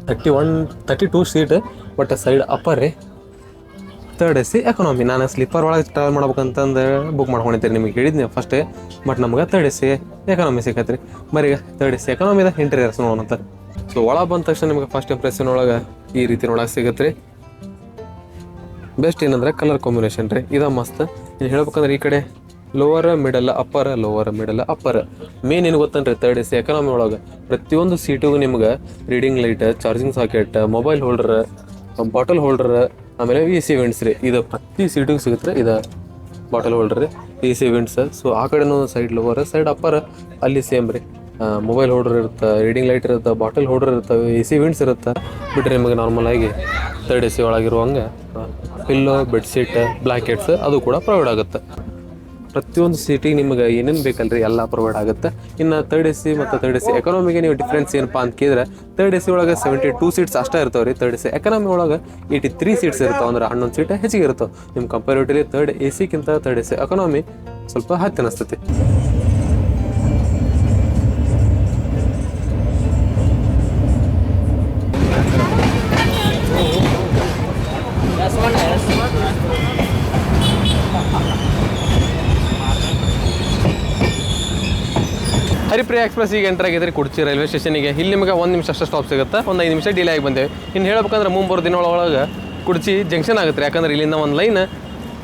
32 ಸೀಟ್, ಬಟ್ ಸೈಡ್ ಅಪ್ಪರ್ ರೀ 3rd AC ಎಕನಾಮಿ. ನಾನು ಸ್ಲೀಪರ್ ಒಳಗೆ ಟ್ರಾವೆಲ್ ಮಾಡ್ಬೇಕಂತಂದು ಬುಕ್ ಮಾಡ್ಕೊಂಡಿದ್ದೀರಿ, ನಿಮಗೆ ಹೇಳಿದ್ನಿ ಫಸ್ಟೇ. ಬಟ್ ನಮ್ಗೆ 3rd AC ಎಕನಾಮಿ ಸಿಕ್ಕತ್ರಿ. ಬರೀ 3rd AC ಎಕನಾಮಿದ ಇಂಟೀರಿಯರ್ಸ್ ನೋಡೋಣಂತ. ಸೊ ಒಳಗೆ ಬಂದ ತಕ್ಷಣ ನಿಮ್ಗೆ ಫಸ್ಟ್ ಇಂಪ್ರೆಷನ್ ಒಳಗೆ ಈ ರೀತಿ ನೋಡಕ್ಕೆ ಸಿಗತ್ತೆ ರೀ. ಬೆಸ್ಟ್ ಏನಂದ್ರೆ ಕಲರ್ ಕಾಂಬಿನೇಷನ್ ರೀ, ಇದು ಮಸ್ತ್. ನೀನು ಹೇಳ್ಬೇಕಂದ್ರೆ ಈ ಕಡೆ lower middle upper, lower middle upper. Main ಏನು ಗೊತ್ತನ್ರಿ 3rd AC ಎಕನಾಮಿ ಒಳಗೆ ಪ್ರತಿಯೊಂದು ಸೀಟಿಗೂ ನಿಮ್ಗೆ reading light, charging socket, mobile holder, bottle holder, ಆಮೇಲೆ AC ವೆಂಟ್ಸ್ ರೀ. ಇದು ಪ್ರತಿ ಸೀಟಿಗೂ ಸಿಗುತ್ತೆ. ಇದು ಬಾಟಲ್ ಹೋಲ್ಡರ್ ರೀ, AC ವೆಂಟ್ಸ್. ಸೊ ಆ ಕಡೆನೂ ಸೈಡ್ ಲೋವರ್, ಸೈಡ್ ಅಪ್ಪರ್ ಅಲ್ಲಿ ಸೇಮ್ ರೀ. ಮೊಬೈಲ್ ಹೋಲ್ಡರ್ ಇರುತ್ತೆ, ರೀಡಿಂಗ್ ಲೈಟ್ ಇರುತ್ತೆ, ಬಾಟಲ್ ಹೋಲ್ಡರ್ ಇರ್ತವೆ, AC ವೆಂಟ್ಸ್ ಇರುತ್ತೆ. ಬಿಟ್ಟರೆ ನಿಮಗೆ ನಾರ್ಮಲ್ ಆಗಿ 3rd AC ಒಳಗಿರುವಂಗೆ pillow, bedsheet, blankets ಅದು ಕೂಡ ಪ್ರೊವೈಡ್ ಆಗುತ್ತೆ. ಪ್ರತಿಯೊಂದು ಸೀಟಿಗೆ ನಿಮ್ಗೆ ಏನೇನು ಬೇಕಲ್ರಿ ಎಲ್ಲ ಪ್ರೊವೈಡ್ ಆಗುತ್ತೆ. ಇನ್ನು 3rd AC ಮತ್ತು 3rd AC ಎಕನಾಮಿಗೆ ನೀವು ಡಿಫ್ರೆನ್ಸ್ ಏನಪ್ಪ ಅಂತ ಕೇಳಿದ್ರೆ 3rd AC ಒಳಗೆ 72 ಸೀಟ್ಸ್ ಅಷ್ಟೇ ಇರ್ತಾವೆ ರೀ. 3rd AC ಎಕನಾಮಿ ಒಳಗೆ 83 ಸೀಟ್ಸ್ ಇರ್ತಾವೆ, ಅಂದ್ರೆ 11 ಸೀಟ್ ಹೆಚ್ಚಿಗೆ ಇರ್ತವೆ. ನಿಮ್ಮ comparatively 3rd AC-ಗಿಂತ 3rd AC economy ಸ್ವಲ್ಪ ಹತ್ತಿ ಅನಿಸ್ತೈತಿ. ಹರಿಪ್ರಿಯ ಎಕ್ಸ್ಪ್ರೆಸ್ ಈಗ ಎಂಟರ್ ಆಗಿದ್ರೆ ಕುಡ್ಚಿ ರೈಲ್ವೆ ಸ್ಟೇಷನಿಗೆ. ಇಲ್ಲಿ ನಿಮಗೆ 1 ನಿಮಿಷ ಅಷ್ಟು ಸ್ಟಾಪ್ ಸಿಗುತ್ತೆ, ಒಂದು 5 ನಿಮಿಷ ಡಿಲೇ ಆಗಿ ಬಂದೇವೆ. ಇನ್ನು ಹೇಳ್ಬೇಕಂದ್ರೆ ಮುಂಬರೋ ದಿನ ಒಳಗೆ ಕುಡ್ಚಿ ಜಂಕ್ಷನ್ ಆಗುತ್ತೆ ರೀ. ಯಾಕಂದ್ರೆ ಇಲ್ಲಿಂದ ಒಂದು ಲೈನ್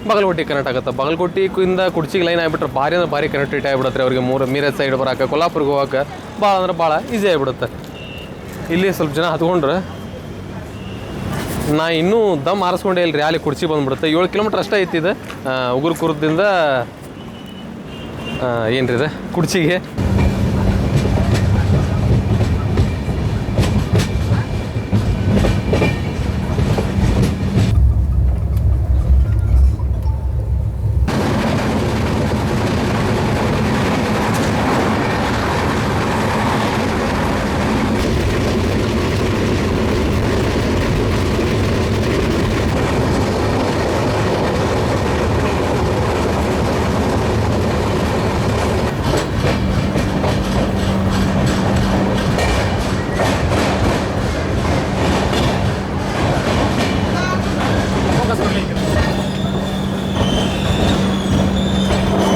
ಬಾಗಲಕೋಟೆ ಕನೆಕ್ಟ್ ಆಗುತ್ತೆ. ಬಾಗಲಕೋಟೆಯಿಂದ ಕುಡ್ಚಿಗೆ ಲೈನ್ ಆಗಿಬಿಟ್ರೆ ಭಾರಿ ಅಂದ್ರೆ ಭಾರಿ ಕನೆಕ್ಟಿವಿಟಿ ಆಗಿಬಿಡುತ್ತೆ ಅವ್ರಿಗೆ. ಮೀರಜ್ ಸೈಡ್ ಬರೋಕೆ, ಕೊಲ್ಹಾಪುರ್ಗೆ ಹೋಗೋಕೆ ಭಾಳ ಅಂದ್ರೆ ಭಾಳ ಈಸಿ ಆಗಿಬಿಡುತ್ತೆ. ಇಲ್ಲಿ ಸ್ವಲ್ಪ ಜನ ಹತ್ಕೊಂಡ್ರೆ ನಾ ಇನ್ನೂ ದಮ್ ಆರಿಸ್ಕೊಂಡೇ ಇಲ್ರಿ, ಅಲ್ಲಿ ಕುಡ್ಚಿ ಬಂದುಬಿಡುತ್ತೆ. 7 ಕಿಲೋಮೀಟ್ರ್ ಅಷ್ಟೇ ಐತಿದೆ ಉಗುರು ಕುರ್ದಿಂದ ಏನ್ರಿ ಇದು ಕುಡ್ಚಿಗೆ.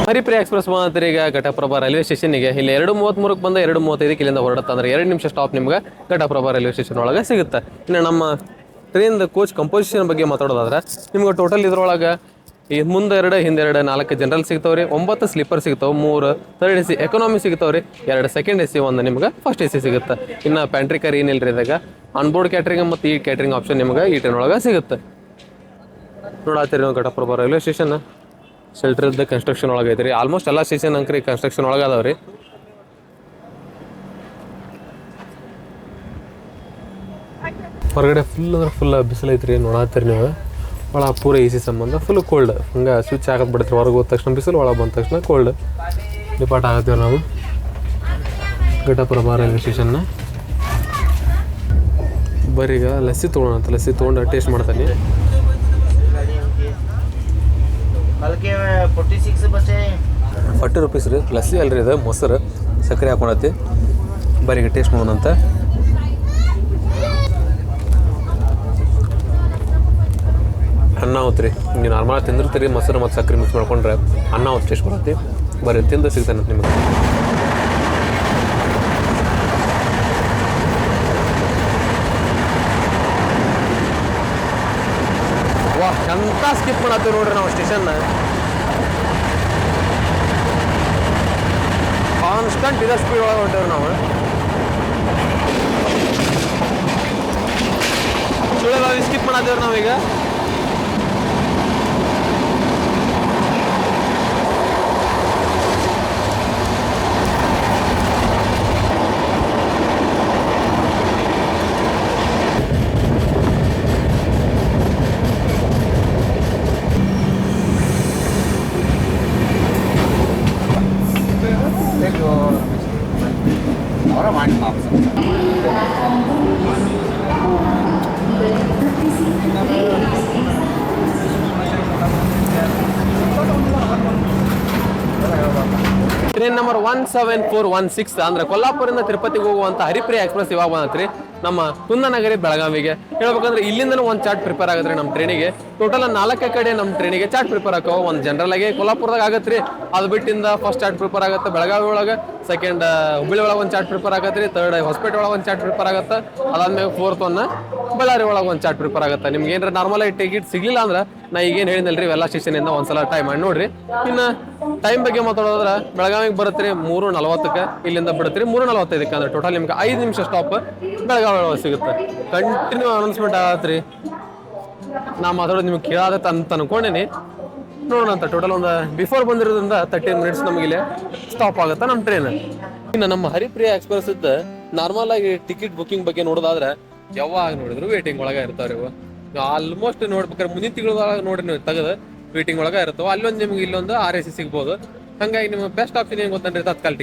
ಹರಿಪ್ರಿಯ ಎಕ್ಸ್ಪ್ರೆಸ್ ಮಾತ್ರ ಈಗ ಘಟಪ್ರಭಾ ರೈಲ್ವೆ ಸ್ಟೇಷನ್ಗೆ. ಇಲ್ಲಿ 2:33 ಬಂದ 2:35 ಇಲ್ಲಿಂದ ಹೊರಡುತ್ತೆ. ಅಂದ್ರೆ 2 ನಿಮಿಷ ಸ್ಟಾಪ್ ನಿಮ್ಗೆ ಘಟಪ್ರಭಾ ರೈಲ್ವೆ ಸ್ಟೇಷನ್ ಒಳಗೆ ಸಿಗುತ್ತೆ. ಇನ್ನು ನಮ್ಮ ಟ್ರೈನ್ದು ಕೋಚ್ ಕಂಪೋಸಿಷನ್ ಬಗ್ಗೆ ಮಾತಾಡೋದಾದ್ರೆ ನಿಮ್ಗೆ ಟೋಟಲ್ ಇದ್ರೊಳಗೆ ಈ ಮುಂದೆ 2, ಹಿಂದೆ 2, 4 ಜನರಲ್ ಸಿಗ್ತಾವೆ ರೀ, 9 ಸ್ಲೀಪರ್ ಸಿಗ್ತಾವೆ, 3 3rd AC ಎಕನಾಮಿ ಸಿಗ್ತಾವೆ ರೀ, 2 2nd AC, 1 ನಿಮ್ಗೆ ಫಸ್ಟ್ AC ಸಿಗುತ್ತೆ. ಇನ್ನು ಪ್ಯಾಂಟ್ರಿ ಕಾರ್ ಏನಿಲ್ಲ ರೀ ಇದಾಗ. ಆನ್ಬೋರ್ಡ್ ಕ್ಯಾಟ್ರಿಂಗ್ ಮತ್ತು ಈ ಕ್ಯಾಟ್ರಿಂಗ್ ಆಪ್ಷನ್ ನಿಮ್ಗೆ ಈ ಟ್ರೈನ್ ಒಳಗೆ ಸಿಗುತ್ತೆ. ನೋಡತ್ತೀರಿ ನಾವು ಘಟಪ್ರಭಾ ರೈಲ್ವೆ ಸ್ಟೇಷನ್ ಶೆಲ್ಟರ್ದ ಕನ್ಸ್ಟ್ರಕ್ಷನ್ ಒಳಗೆ ಐತೆ ರೀ. ಆಲ್ಮೋಸ್ಟ್ ಎಲ್ಲ ಸ್ಟೇಷನ್ ಅಂಕ್ರಿ ಕನ್ಸ್ಟ್ರಕ್ಷನ್ ಒಳಗೆ ಅದಾವೆ ರೀ. ಹೊರಗಡೆ ಫುಲ್ ಅಂದ್ರೆ ಫುಲ್ ಬಿಸಿಲು ಐತ್ರಿ, ನೋಡತ್ತೀರಿ ನೀವು. ಭಾಳ ಪೂರ AC ಸಂಬಂಧ ಫುಲ್ ಕೋಲ್ಡ್. ಹಂಗೆ ಸ್ವಿಚ್ ಹಾಕೋದು ಬಿಡ್ತೀರಿ, ಹೊರಗೆ ಹೋದ ತಕ್ಷಣ ಬಿಸಿಲು, ಒಳಗೆ ಬಂದ ತಕ್ಷಣ ಕೋಲ್ಡ್. ಡಿಪಾರ್ಟ್ ಆಗತ್ತೀವಿ ನಾವು ಘಟಪ್ರಭಾ ರೈಲ್ವೆ ಸ್ಟೇಷನ್ನ. ಬರೀಗ ಲಸ್ಸಿ ತೊಗೊಳೋಣ ಅಂತ, ಲಸ್ಸಿ ತೊಗೊಂಡು ಟೇಸ್ಟ್ ಮಾಡ್ತಾನೆ. 40 ರೂಪೀಸ್ ರೀ ಲಸ್ಸಿ ಅಲ್ರಿ, ಇದು ಮೊಸರು ಸಕ್ಕರೆ ಹಾಕೊಂಡತಿ. ಬರೀಗ ಟೇಸ್ಟ್ ಮಾಡೋಣಂತ. ಅನ್ನ ಅನ್ನ ಹೋತ್ರಿ ನೀವು ನಾರ್ಮಲ್ ತಿಂದಿರ್ತೀರಿ ಮೊಸರು ಮತ್ತು ಸಕ್ಕರೆ ಮಿಕ್ಸ್ ಮಾಡ್ಕೊಂಡ್ರೆ ಅನ್ನ ಹೊತ್ತು ಟೇಸ್ಟ್ ಬರುತ್ತೆ ಬರ್ರಿ ತಿಂದು ಸಿಗ್ತಾನೆ ನಿಮಗೆ ವಾ ಎಂತ ಸ್ಕಿಪ್ ಮಾಡತ್ತೀವಿ ನೋಡ್ರಿ ನಾವು ಸ್ಟೇಷನ್ನ ಕಾನ್ಸ್ಟಂಟ್ ಇದೇ ಸ್ಪೀಡ್ ಒಳಗೆ ಹೊಂಟೇವ್ರಿ ನಾವು ಸುಳ್ಳು ಸ್ಕಿಪ್ ಮಾಡತ್ತೇವ್ರಿ ನಾವೀಗ ಟ್ರೈನ್ ನಂಬರ್ 17416 ಅಂದ್ರೆ ಕೊಲ್ಲಾಪುರದಿಂದ ತಿರುಪತಿಗೆ ಹೋಗುವಂತ ಹರಿಪ್ರಿಯ ಎಕ್ಸ್ಪ್ರೆಸ್ ಇವಾಗ ಬಂದತ್ರಿ ನಮ್ಮ ಕುಂದನಗರಿ ಬೆಳಗಾವಿಗೆ ಹೇಳ್ಬೇಕಂದ್ರೆ ಇಲ್ಲಿಂದನೂ ಒಂದು ಚಾರ್ಟ್ ಪ್ರಿಪೇರ್ ಆಗತ್ರಿ ನಮ್ಮ ಟ್ರೈನಿಗೆ ಟೋಟಲ್ 4 ಕಡೆ ನಮ್ಮ ಟ್ರೈನಿಗೆ ಚಾರ್ಟ್ ಪ್ರಿಪೇರ್ ಆಕಾವ ಒಂದು ಜನರಲ್ ಆಗಿ ಕೊಲ್ಲಾಪುರದಾಗ ಆಗತ್ರಿ ಅದು ಬಿಟ್ಟಿಂದ ಫಸ್ಟ್ ಚಾರ್ಟ್ ಪ್ರಿಪೇರ್ ಆಗುತ್ತೆ ಬೆಳಗಾವಿ ಒಳಗೆ ಸೆಕೆಂಡ್ ಹುಬ್ಬಳ್ಳಿ ಒಳಗೆ ಒಂದು ಚಾರ್ಟ್ ಪ್ರಿಪೇರ್ ಆಗತ್ರಿ ಥರ್ಡ್ ಹೊಸಪೇಟೆ ಒಳಗೆ ಒಂದು ಚಾರ್ಟ್ ಪ್ರಿಪೇರ್ ಆಗುತ್ತೆ ಅದಾದ್ಮೇಲೆ ಫೋರ್ತ್ ಬಳ್ಳಾರಿ ಒಳಗೆ ಒಂದು ಚಾರ್ಟ್ ಪ್ರಿಪೇರ್ ಆಗುತ್ತೆ ನಿಮ್ಗೆ ಏನಾರ ನಾರ್ಮಲ್ ಆಗಿ ಟಿಕೆಟ್ ಸಿಗ್ಲಿಲ್ಲ ಅಂದ್ರೆ ನಾ ಈಗೇನು ಹೇಳಿದ್ನಲ್ರಿ ಇವೆಲ್ಲ ಸ್ಟೇಷನಿಂದ ಒಂದ್ಸಲ ಟೈಮ್ ಮಾಡಿ ನೋಡ್ರಿ ಇನ್ನು ಟೈಮ್ ಬಗ್ಗೆ ಮಾತಾಡೋದ್ರೆ ಬೆಳಗಾವಿಗೆ ಬರುತ್ತೆ 3:40 ಇಲ್ಲಿಂದ ಬಿಡುತ್ತೆ 3:45 ಅಂದ್ರೆ ಟೋಟಲ್ ನಿಮ್ಗೆ 5 ನಿಮಿಷ ಸ್ಟಾಪ್ ಬೆಳಗಾವಿ ಒಳಗೆ ಸಿಗುತ್ತೆ ಕಂಟಿನ್ಯೂ ಅನೌನ್ಸ್ಮೆಂಟ್ ಆಗತ್ರಿ ನಾ ಮಾತಾಡೋದು ನಿಮ್ಗೆ ಕೇಳಾಗತ್ತೆ ಅಂತ ಅನ್ಕೊಂಡೇನಿ ನೋಡೋಣ ಅಂತ ಟೋಟಲ್ ಒಂದು ಬಿಫೋರ್ ಬಂದಿರೋದ್ರಿಂದ 30 ಮಿನಿಟ್ಸ್ ನಮಗೆ ಇಲ್ಲಿ ಸ್ಟಾಪ್ ಆಗುತ್ತೆ ನಮ್ಮ ಟ್ರೈನ್ ಇನ್ನು ನಮ್ಮ ಹರಿಪ್ರಿಯ ಎಕ್ಸ್ಪ್ರೆಸ್ ಇದ್ದ ನಾರ್ಮಲ್ ಆಗಿ ಟಿಕೆಟ್ ಬುಕಿಂಗ್ ಬಗ್ಗೆ ನೋಡೋದಾದ್ರೆ ಯಾವಾಗ ನೋಡಿದ್ರು ವೇಟಿಂಗ್ ಒಳಗೆ ಇರ್ತಾವ್ರಿ ಇವು ಆಲ್ಮೋಸ್ಟ್ ನೋಡ್ಬೇಕಾದ್ರೆ ಮುಂದಿನ ತಿಂಗಳೊಳಗೆ ನೋಡ್ರಿ ನೀವು ತೆಗೆದು ವೇಟಿಂಗ್ ಒಳಗೆ ಇರ್ತಾವೆ ಅಲ್ಲೊಂದು ನಿಮ್ಗೆ ಇಲ್ಲೊಂದು RAC ಸಿಗ್ಬೋದು ಹಂಗಾಗಿ ನಿಮ್ಗೆ ಬೆಸ್ಟ್ ಆಪ್ಷನ್ ಏನು ಗೊತ್ತಂದ್ರೆ ತತ್ಕಾಲ್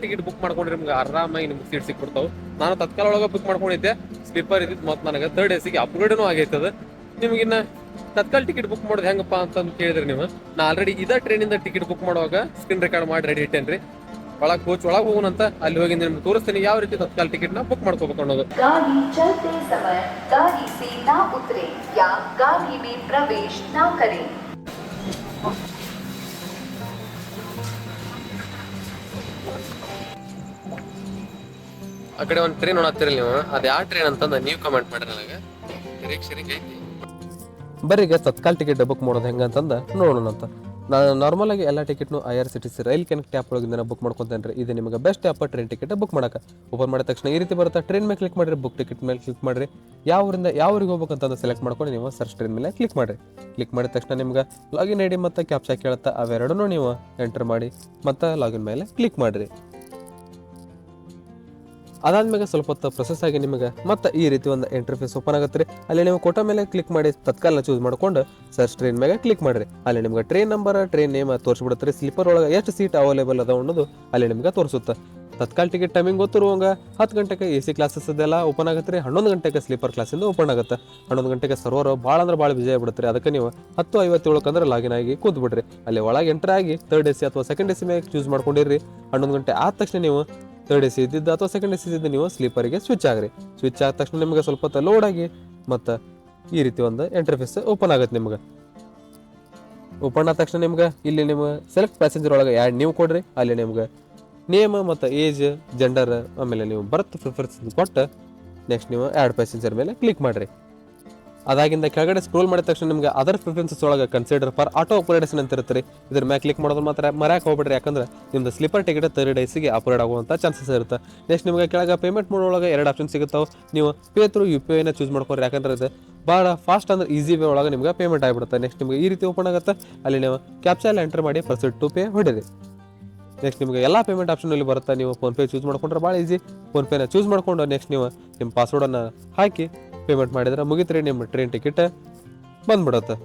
ಟಿಕೆಟ್ ಬುಕ್ ಮಾಡ್ಕೊಂಡ್ರೆ ನಿಮ್ಗೆ ಆರಾಮಾಗಿ ನಿಮ್ಗೆ ಸೀಟ್ ಸಿಕ್ಬಿಡ್ತಾವೆ ನಾನು ತತ್ಕಾಲ್ ಒಳಗೆ ಬುಕ್ ಮಾಡ್ಕೊಂಡಿದ್ದೆ ಸ್ಲೀಪರ್ ಇದ್ದಿದ್ದು ಮತ್ತು ನನಗೆ 3rd AC ಅಪ್ಗ್ರೇಡ್ನೂ ಆಗೈತದ ನಿಮಗಿನ್ನ ತತ್ಕಾಲ್ ಟಿಕೆಟ್ ಬುಕ್ ಮಾಡೋದು ಹೆಂಗಪ್ಪ ಅಂತ ಕೇಳಿದ್ರಿ ನೀವು ನಾ ಆಲ್ರೆಡಿ ಇದೇ ಟ್ರೈನಿಂದ ಟಿಕೆಟ್ ಬುಕ್ ಮಾಡುವಾಗ ಸ್ಕ್ರೀನ್ ರೆಕಾರ್ಡ್ ಮಾಡಿ ರೆಡಿ ಇಟ್ಟೇನ್ರಿ ಒಳಗೆ ಕೋಚ್ ಒಳಗೆ ಹೋಗೋಣಂತ ಅಲ್ಲಿ ಹೋಗಿ ನಿಮ್ಗೆ ತೋರಿಸ್ತೀನಿ ಯಾವ ರೀತಿ ತತ್ಕಾಲ್ ಟಿಕೆಟ್ ನ ಬುಕ್ ಮಾಡ್ಕೋಬೇಕು ಅನ್ನೋದು गाड़ी चलते समय गाड़ी से ना उतरे या गाड़ी में प्रवेश ना करें ಆ ಕಡೆ ಒಂದು ಟ್ರೈನ್ ನೋಡತ್ತೀರಲ್ಲ ನೀವು ಅದು ಯಾವ ಟ್ರೈನ್ ಅಂತಂದ ನೀವು ಕಮೆಂಟ್ ಮಾಡ್ರಿ ನನಗೆ ನಿರೀಕ್ಷೆ ಐತಿ ಬರ್ರಿ ಈಗ ತತ್ಕಾಲ್ ಟಿಕೆಟ್ ಬುಕ್ ಮಾಡೋದು ಹೆಂಗಂತಂದ ನೋಡೋಣ ಅಂತ ನಾನು ನಾರ್ಮಲ್ ಆಗಿ ಎಲ್ಲ ಟಿಕೆಟ್ನು IRCTC ರೈಲ್ ಕನೆಕ್ಟ್ ಆ್ಯಪ್ ಒಳಗಿಂದ ಬುಕ್ ಮಾಡ್ಕೊಂತೇನೆ ರೀ ಇದು ನಿಮಗೆ best app train ticket book ಮಾಡಕ್ಕೆ ಓಪನ್ ಮಾಡಿದ ತಕ್ಷಣ ಈ ರೀತಿ ಬರುತ್ತೆ ಟ್ರೈನ್ ಮೇಲೆ ಕ್ಲಿಕ್ ಮಾಡಿರಿ ಬುಕ್ ಟಿಕೆಟ್ ಮೇಲೆ ಕ್ಲಿಕ್ ಮಾಡಿರಿ ಯಾವ ಊರಿಂದ ಯಾವ ಊರಿಗೆ ಹೋಗ್ಬೇಕಂತ ಸೆಲೆಕ್ಟ್ ಮಾಡ್ಕೊಂಡು ನೀವು ಸರ್ಚ್ ಟ್ರೈನ್ ಮೇಲೆ ಕ್ಲಿಕ್ ಮಾಡಿರಿ ಕ್ಲಿಕ್ ಮಾಡಿದ ತಕ್ಷಣ ನಿಮ್ಗೆ ಲಾಗಿನ್ ID ಮತ್ತು ಕ್ಯಾಪ್ಚಾ ಕೇಳುತ್ತಾ ಅವೆರಡನ್ನೂ ನೀವು ಎಂಟರ್ ಮಾಡಿ ಮತ್ತು ಲಾಗಿನ್ ಮೇಲೆ ಕ್ಲಿಕ್ ಮಾಡಿರಿ ಅದಾದ್ಮೇಲೆ ಸ್ವಲ್ಪ ಹೊತ್ತು ಪ್ರೊಸೆಸ್ ಆಗಿ ನಿಮಗೆ ಮತ್ತೆ ಈ ರೀತಿ ಒಂದು ಇಂಟರ್ಫೇಸ್ ಓಪನ್ ಆಗುತ್ತೆ ರೀ ಅಲ್ಲಿ ನೀವು ಕೋಟಾ ಮೇಲೆ ಕ್ಲಿಕ್ ಮಾಡಿ ತತ್ಕಾಲ್ನ ಚೂಸ್ ಮಾಡ್ಕೊಂಡು ಸರ್ಚ್ ಟ್ರೈನ್ ಮೇಲೆ ಕ್ಲಿಕ್ ಮಾಡಿರಿ ಅಲ್ಲಿ ನಿಮ್ಗೆ ಟ್ರೈನ್ ನಂಬರ್ ಟ್ರೈನ್ ನೇಮ್ ತೋರಿಸ್ಬಿಡುತ್ತೆ ರೀ ಸ್ಲೀಪರ್ ಒಳಗೆ ಎಷ್ಟು ಸೀಟ್ ಅವೈಲೇಬಲ್ ಅದ ಅನ್ನೋದು ಅಲ್ಲಿ ನಿಮ್ಗೆ ತೋರಿಸುತ್ತೆ ತತ್ಕಾಲ್ ಟಿಕೆಟ್ ಟೈಮಿಂಗ್ ಗೊತ್ತಿರುವಂಗ 10 ಗಂಟೆಗೆ AC ಕ್ಲಾಸಸ್ ಅದೆಲ್ಲ ಓಪನ್ ಆಗುತ್ತೆ ರೀ 11 ಗಂಟೆಗೆ ಸ್ಲೀಪರ್ ಕ್ಲಾಸಿಂದ ಓಪನ್ ಆಗುತ್ತೆ 11 ಗಂಟೆಗೆ ಸರ್ವರ್ ಭಾಳ ಅಂದ್ರೆ ಭಾಳ ಬಿಜಿ ಆಗ್ಬಿಡುತ್ತೆ ಅದಕ್ಕೆ ನೀವು 10:57 ಅಂದ್ರೆ ಲಾಗಿನ್ ಆಗಿ ಕೂತ್ ಬಿಡ್ರಿ ಅಲ್ಲಿ ಒಳಗೆ ಎಂಟರ್ ಆಗಿ 3rd AC ಅಥವಾ 2nd AC ಮೇಲೆ ಚೂಸ್ ಮಾಡ್ಕೊಂಡಿರಿ 11 ಗಂಟೆ ಆದ ತಕ್ಷಣ ನೀವು 3rd AC ಇದ್ದಿದ್ದು ಅಥವಾ 2nd AC ಇದ್ದಿದ್ದು ನೀವು ಸ್ಲೀಪರ್ಗೆ ಸ್ವಿಚ್ ಆಗ್ರಿ ಸ್ವಿಚ್ ಆದ ತಕ್ಷಣ ನಿಮಗೆ ಸ್ವಲ್ಪ ಹೊತ್ತು ಲೋಡ್ ಆಗಿ ಮತ್ತು ಈ ರೀತಿ ಒಂದು ಇಂಟರ್ಫೇಸ್ ಓಪನ್ ಆಗುತ್ತೆ ನಿಮ್ಗೆ ಓಪನ್ ಆದ ತಕ್ಷಣ ನಿಮ್ಗೆ ಇಲ್ಲಿ ನಿಮ್ಗೆ ಸೆಲೆಕ್ಟ್ ಪ್ಯಾಸೆಂಜರ್ ಒಳಗೆ ಯಾಡ್ ನೀವು ಕೊಡ್ರಿ ಅಲ್ಲಿ ನಿಮ್ಗೆ ನೇಮ್ ಮತ್ತು ಏಜ್ ಜೆಂಡರ್ ಆಮೇಲೆ ನೀವು ಬರ್ತ್ ಪ್ರಿಫರೆನ್ಸ್ ಕೊಟ್ಟು ನೆಕ್ಸ್ಟ್ ನೀವು ಆ್ಯಡ್ ಪ್ಯಾಸೆಂಜರ್ ಮೇಲೆ ಕ್ಲಿಕ್ ಮಾಡಿರಿ ಅದಾಗಿಂದ ಕೆಳಗಡೆ ಸ್ಕ್ರೋಲ್ ಮಾಡಿದ ತಕ್ಷಣ ನಿಮ್ಗೆ ಅದರ್ ಪ್ರಿಫರೆನ್ಸಸ್ ಒಳಗೆ ಕನ್ಸಿಡರ್ ಫಾರ್ ಆಟೋ ಅಪ್ಗ್ರೇಡೇಷನ್ ಅಂತ ಇರುತ್ತೆ ರೀ ಇದ್ರ ಮೇಲೆ ಕ್ಲಿಕ್ ಮಾಡೋದು ಮಾತ್ರ ಮರ್ಯಾಕೆ ಹೋಗ್ಬಿಡ್ರಿ ಯಾಕಂದ್ರೆ ನಿಮ್ದು sleeper ticket 3rd AC upgrade ಆಗುವಂಥ ಚಾನ್ಸಸ್ ಇರುತ್ತೆ ನೆಕ್ಸ್ಟ್ ನಿಮಗೆ ಕೆಳಗೆ ಪೇಮೆಂಟ್ ಮಾಡೋಳಗೆ 2 ಆಪ್ಷನ್ ಸಿಗುತ್ತಾವೆ ನೀವು ಪೇ ಥ್ರೂ UPI ಚೂಸ್ ಮಾಡ್ಕೊರಿ ಯಾಕಂದ್ರೆ ಇದು ಭಾಳ ಫಾಸ್ಟ್ ಅಂದ್ರೆ ಈಸಿ ವೇ ಒಳಗೆ ನಿಮ್ಗೆ ಪೇಮೆಂಟ್ ಆಗಿಬಿಡುತ್ತೆ ನೆಕ್ಸ್ಟ್ ನಿಮ್ಗೆ ಈ ರೀತಿ ಓಪನ್ ಆಗುತ್ತೆ ಅಲ್ಲಿ ನೀವು ಕ್ಯಾಪ್ಚಾ ಎಲ್ಲ ಎಂಟರ್ ಮಾಡಿ ಪ್ರೊಸೀಡ್ ಟು ಪೇ ಹೊಡಿರಿ ನೆಕ್ಸ್ಟ್ ನಿಮಗೆ ಎಲ್ಲ ಪೇಮೆಂಟ್ ಆಪ್ಷನಲ್ಲಿ ಬರುತ್ತೆ ನೀವು ಫೋನ್ಪೇ ಚೂಸ್ ಮಾಡ್ಕೊಂಡ್ರೆ ಭಾಳ ಈಸಿ ಫೋನ್ಪೇನ ಚೂಸ್ ಮಾಡ್ಕೊಂಡು ನೆಕ್ಸ್ಟ್ ನೀವು ನಿಮ್ಮ ಪಾಸ್ವರ್ಡನ್ನು ಹಾಕಿ ಪೇಮೆಂಟ್ ಮಾಡಿದ್ರೆ ಮುಗಿತ್ರಿ ನಿಮ್ಮ ಟ್ರೈನ್ ಟಿಕೆಟ್ ಬಂದ್ಬಿಡುತ್ತೆ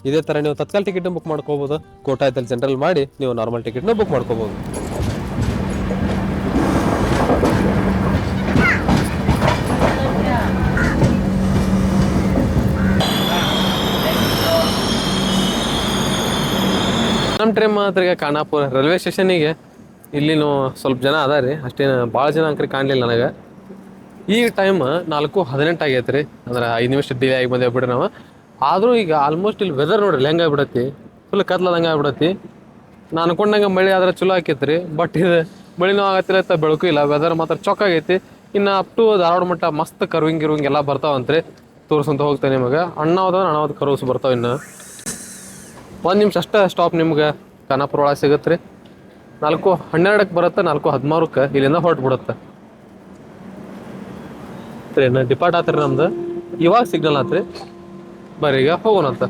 ಇದೇ ಥರ ನೀವು ತತ್ಕಾಲ್ ಟಿಕೆಟ್ ಬುಕ್ ಮಾಡ್ಕೋಬೋದು ಕೋಟಾ ಇದ್ದಲ್ಲಿ ಸೆಂಟ್ರಲ್ ಮಾಡಿ ನೀವು ನಾರ್ಮಲ್ ಟಿಕೆಟ್ನ ಬುಕ್ ಮಾಡ್ಕೋಬೋದು ನಮ್ಮ ಟ್ರೈನ್ ಮಾತ್ರ ಖಾನಾಪುರ ರೈಲ್ವೆ ಸ್ಟೇಷನಿಗೆ ಇಲ್ಲಿನೂ ಸ್ವಲ್ಪ ಜನ ಅದ ರೀ ಅಷ್ಟೇನು ಭಾಳ ಜನ ಅಂಕರಿ ಕಾಣಲಿಲ್ಲ ನನಗೆ ಈಗ ಟೈಮ್ 4:18 ಆಗೈತೆ ರೀ ಅಂದ್ರೆ 5 ನಿಮಿಷ ಡಿಲೇ ಆಗಿ ಬಂದೇವೆ ಬಿಡ್ರಿ ನಾವು ಆದರೂ ಈಗ ಆಲ್ಮೋಸ್ಟ್ ಇಲ್ಲಿ ವೆದರ್ ನೋಡ್ರಿ ಹೆಂಗಾಗ್ಬಿಡತ್ತಿ, ಫುಲ್ ಕತ್ಲದಂಗೆ ಆಗ್ಬಿಡತ್ತಿ. ನಾನು ಅನ್ಕೊಂಡಂಗೆ ಮಳೆ ಆದ್ರೆ ಚಲೋ ಆಕೈತಿ ರೀ, ಬಟ್ ಇದು ಮಳಿನೂ ಆಗತ್ತಿಲ್ಲ, ಬೆಳಕು ಇಲ್ಲ, ವೆದರ್ ಮಾತ್ರ ಚೊಕ್ ಆಗೈತಿ. ಇನ್ನು ಅಪ್ ಟು ಧಾರವಾಡ ಮಟ್ಟ ಮಸ್ತ್ ಕರ್ವಿಂಗ್ ಎಲ್ಲ ಬರ್ತಾವಂತ್ರಿ, ತೋರಿಸಂತ ಹೋಗ್ತೇನೆ ನಿಮಗೆ. ಅಣ್ಣಾವದ ಕರ್ವ್ಸ್ ಬರ್ತಾವೆ. ಇನ್ನು 1 ನಿಮಿಷ ಅಷ್ಟೇ ಸ್ಟಾಪ್ ನಿಮ್ಗೆ ಖಾನಾಪುರ ಒಳಗೆ ಸಿಗುತ್ತೆ ರೀ. 4:12 ಬರುತ್ತೆ, 4:13 ಇಲ್ಲಿಂದ ಹೊರಟು ಬಿಡುತ್ತೆ ಟ್ರೈನ್. ಡಿಪಾರ್ಟ್ ಆತ್ರಿ ನಮ್ದು, ಇವಾಗ ಸಿಗ್ನಲ್ ಆತ್ರಿ. ಬರ್ರಿ ಈಗ ಹೋಗೋಣಂತ.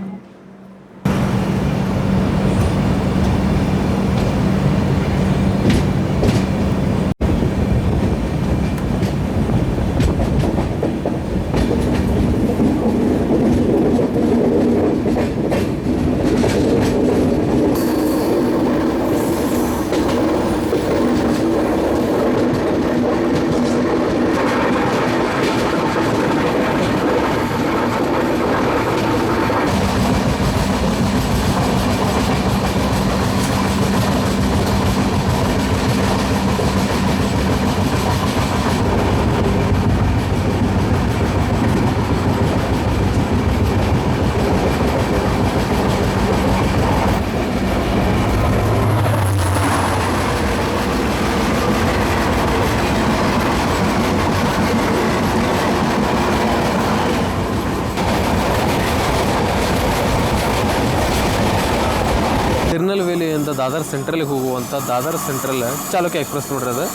ತಿರುನಲ್ವೇಲಿಯಿಂದ ದಾದರ್ ಸೆಂಟ್ರಲ್ಗೆ ಹೋಗುವಂಥ ದಾದರ್ ಸೆಂಟ್ರಲ್ ಚಾಲುಕ್ಯ ಎಕ್ಸ್ಪ್ರೆಸ್ ನೋಡ್ರಿ. ಅದು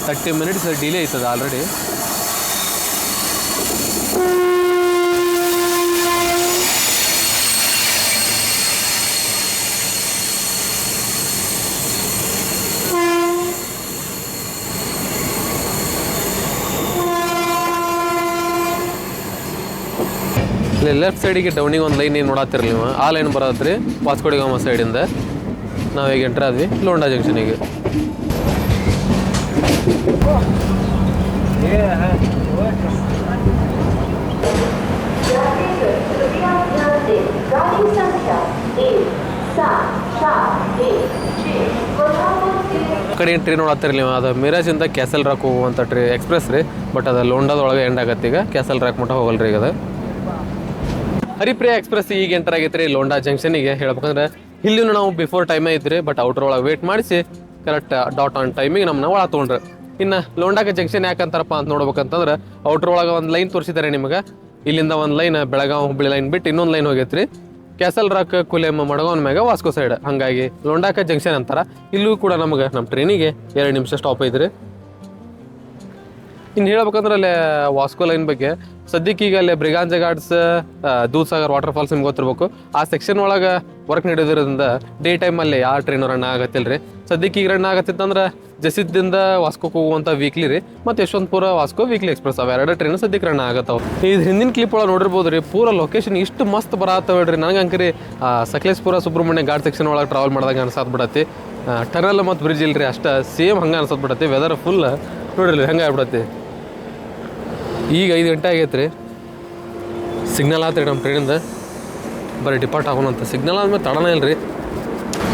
30 ಮಿನಿಟ್ಸ್ ಡಿಲೇ ಐತದ ಆಲ್ರೆಡಿ. ಇಲ್ಲಿ ಲೆಫ್ಟ್ ಸೈಡಿಗೆ ಡೌನಿಗೆ ಒಂದು ಲೈನ್ ಏನು ನೋಡತ್ತಿರಲಿ ನೀವು, ಆ ಲೈನ್ ಬರತ್ರಿ ವಾಸ್ಕೋ ಡಿ ಗಾಮಾ ಸೈಡಿಂದ. ನಾವೀಗ ಎಂಟ್ರ್ ಆದ್ವಿ ಲೋಂಡಾ ಜಂಕ್ಷನಿಗೆ. ಕಡೆ ಟ್ರೈನ್ ನೋಡತ್ತಿರಲಿ ನೀವು, ಅದು ಮಿರಾಜಿಂದ ಕ್ಯಾಸಲ್ ರಾಕ್ ಹೋಗುವಂಥ ಎಕ್ಸ್ಪ್ರೆಸ್ ರೀ. ಬಟ್ ಅದು ಲೋಂಡಾದೊಳಗೆ ಎಂಡ್ ಆಗತ್ತೆ. ಈಗ ಕ್ಯಾಸಲ್ ರಾಕ್ ಮಟ್ಟ ಹೋಗಲ್ರಿ ಈಗ ಅದು. ಹರಿಪ್ರಿಯಾ ಎಕ್ಸ್ಪ್ರೆಸ್ ಈಗ ಎಂಟರ್ ಆಗೈತೆ ರೀ ಲೋಂಡಾ ಜಂಕ್ಷನಿಗೆ. ಹೇಳ್ಬೇಕಂದ್ರೆ ಇಲ್ಲಿನೂ ನಾವು ಬಿಫೋರ್ ಟೈಮೇ ಇದ್ರಿ, ಬಟ್ ಔಟ್ರ್ ಒಳಗೆ ವೇಟ್ ಮಾಡಿಸಿ ಕರೆಕ್ಟ್ ಡಾಟ್ ಆನ್ ಟೈಮಿಗೆ ನಮ್ಮನ್ನ ಒಳಗೆ ತೊಗೊಂಡ್ರಿ. ಇನ್ನು ಲೋಂಡಾಗ ಜಂಕ್ಷನ್ ಯಾಕಂತಾರಪ್ಪ ಅಂತ ನೋಡ್ಬೇಕಂತಂದ್ರೆ ಔಟ್ರ್ ಒಳಗೆ ಒಂದು ಲೈನ್ ತೋರಿಸಿದ್ದಾರೆ ನಿಮಗೆ. ಇಲ್ಲಿಂದ ಒಂದು ಲೈನ್ ಬೆಳಗಾವಿ ಹುಬ್ಬಳ್ಳಿ ಲೈನ್ ಬಿಟ್ಟು ಇನ್ನೊಂದು ಲೈನ್ ಹೋಗೈತ್ರಿ ಕ್ಯಾಸಲ್ ರಾಕ್ ಕುಲೆಮ್ಮ ಮಡಗವನ್ ಮ್ಯಾಗ ವಾಸ್ಕೋ ಸೈಡ್. ಹಾಗಾಗಿ ಲೋಂಡಾಕ ಜಂಕ್ಷನ್ ಅಂತಾರ. ಇಲ್ಲೂ ಕೂಡ ನಮಗೆ ನಮ್ಮ ಟ್ರೈನಿಗೆ 2 ನಿಮಿಷ ಸ್ಟಾಪ್ ಐತ್ರಿ. ಇನ್ನು ಹೇಳ್ಬೇಕಂದ್ರೆ ಅಲ್ಲೇ ವಾಸ್ಕೋ ಲೈನ್ ಬಗ್ಗೆ ಸದ್ಯಕ್ಕೆ ಈಗ ಅಲ್ಲೇ Braganza Ghats, Dudhsagar waterfalls ನಿಮ್ಗೆ ಗೊತ್ತಿರ್ಬೇಕು. ಆ ಸೆಕ್ಷನ್ ಒಳಗೆ ವರ್ಕ್ ನಡೆಯೋದ್ರಿಂದ ಡೇ ಟೈಮಲ್ಲಿ ಯಾವ ಟ್ರೈನ್ ರನ್ ಆಗತ್ತಿಲ್ಲ ರೀ. ಸದ್ಯಕ್ಕೆ ಈಗ ರನ್ ಆಗತ್ತಿತ್ತಂದ್ರೆ ಜಸಿದ್ದಿಂದ ವಾಸ್ಕೋಕ್ಕೆ ಹೋಗುವಂಥ ವೀಕ್ಲಿ ರೀ, ಮತ್ತು ಯಶವಂತಪುರ ವಾಸ್ಕೋ ವೀಕ್ಲಿ ಎಕ್ಸ್ಪ್ರೆಸ್ ಅವೆರಡು ಟ್ರೈನ್ ಸದ್ಯಕ್ಕೆ ರನ್ ಆಗತ್ತವ. ಇದು ಹಿಂದಿನ ಕ್ಲಿಪ್ ಒಳಗೆ ನೋಡಿರ್ಬೋದು ರೀ, ಪೂರ ಲೊಕೇಶನ್ ಇಷ್ಟು ಮಸ್ತ್ ಬರತ್ತವ ಹೇಳ್ರಿ. ನನಗೆ ಅಂಕರಿ ಸಕಲೇಶ್ಪುರ ಸುಬ್ರಹ್ಮಣ್ಯ ಘಾಟ್ ಸೆಕ್ಷನ್ ಒಳಗೆ ಟ್ರಾವೆಲ್ ಮಾಡಿದಾಗ ಅನ್ಸತ್ ಬಿಡತ್ತಿ. ಟನಲ್ ಮತ್ತು ಬ್ರಿಡ್ಜ್ ಇಲ್ರಿ, ಅಷ್ಟೇ ಸೇಮ್ ಹಂಗೆ ಅನ್ಸತ್ ಬಿಡತ್ತಿ. ವೆದರ್ ಫುಲ್ ನೋಡಿರಿ ಹೆಂಗೆ ಆಗ್ಬಿಡತ್ತಿ. ಈಗ 5 ಗಂಟೆ ಆಗೈತೆ ರೀ. ಸಿಗ್ನಲ್ ಆತ್ರಿ ನಮ್ಮ ಟ್ರೈನಿಂದ, ಬರೀ ಡಿಪಾರ್ಟ್ ಆಗೋಣಂತ. ಸಿಗ್ನಲ್ ಆದ್ಮೇಲೆ ತಡನೇ ಇಲ್ಲ ರೀ.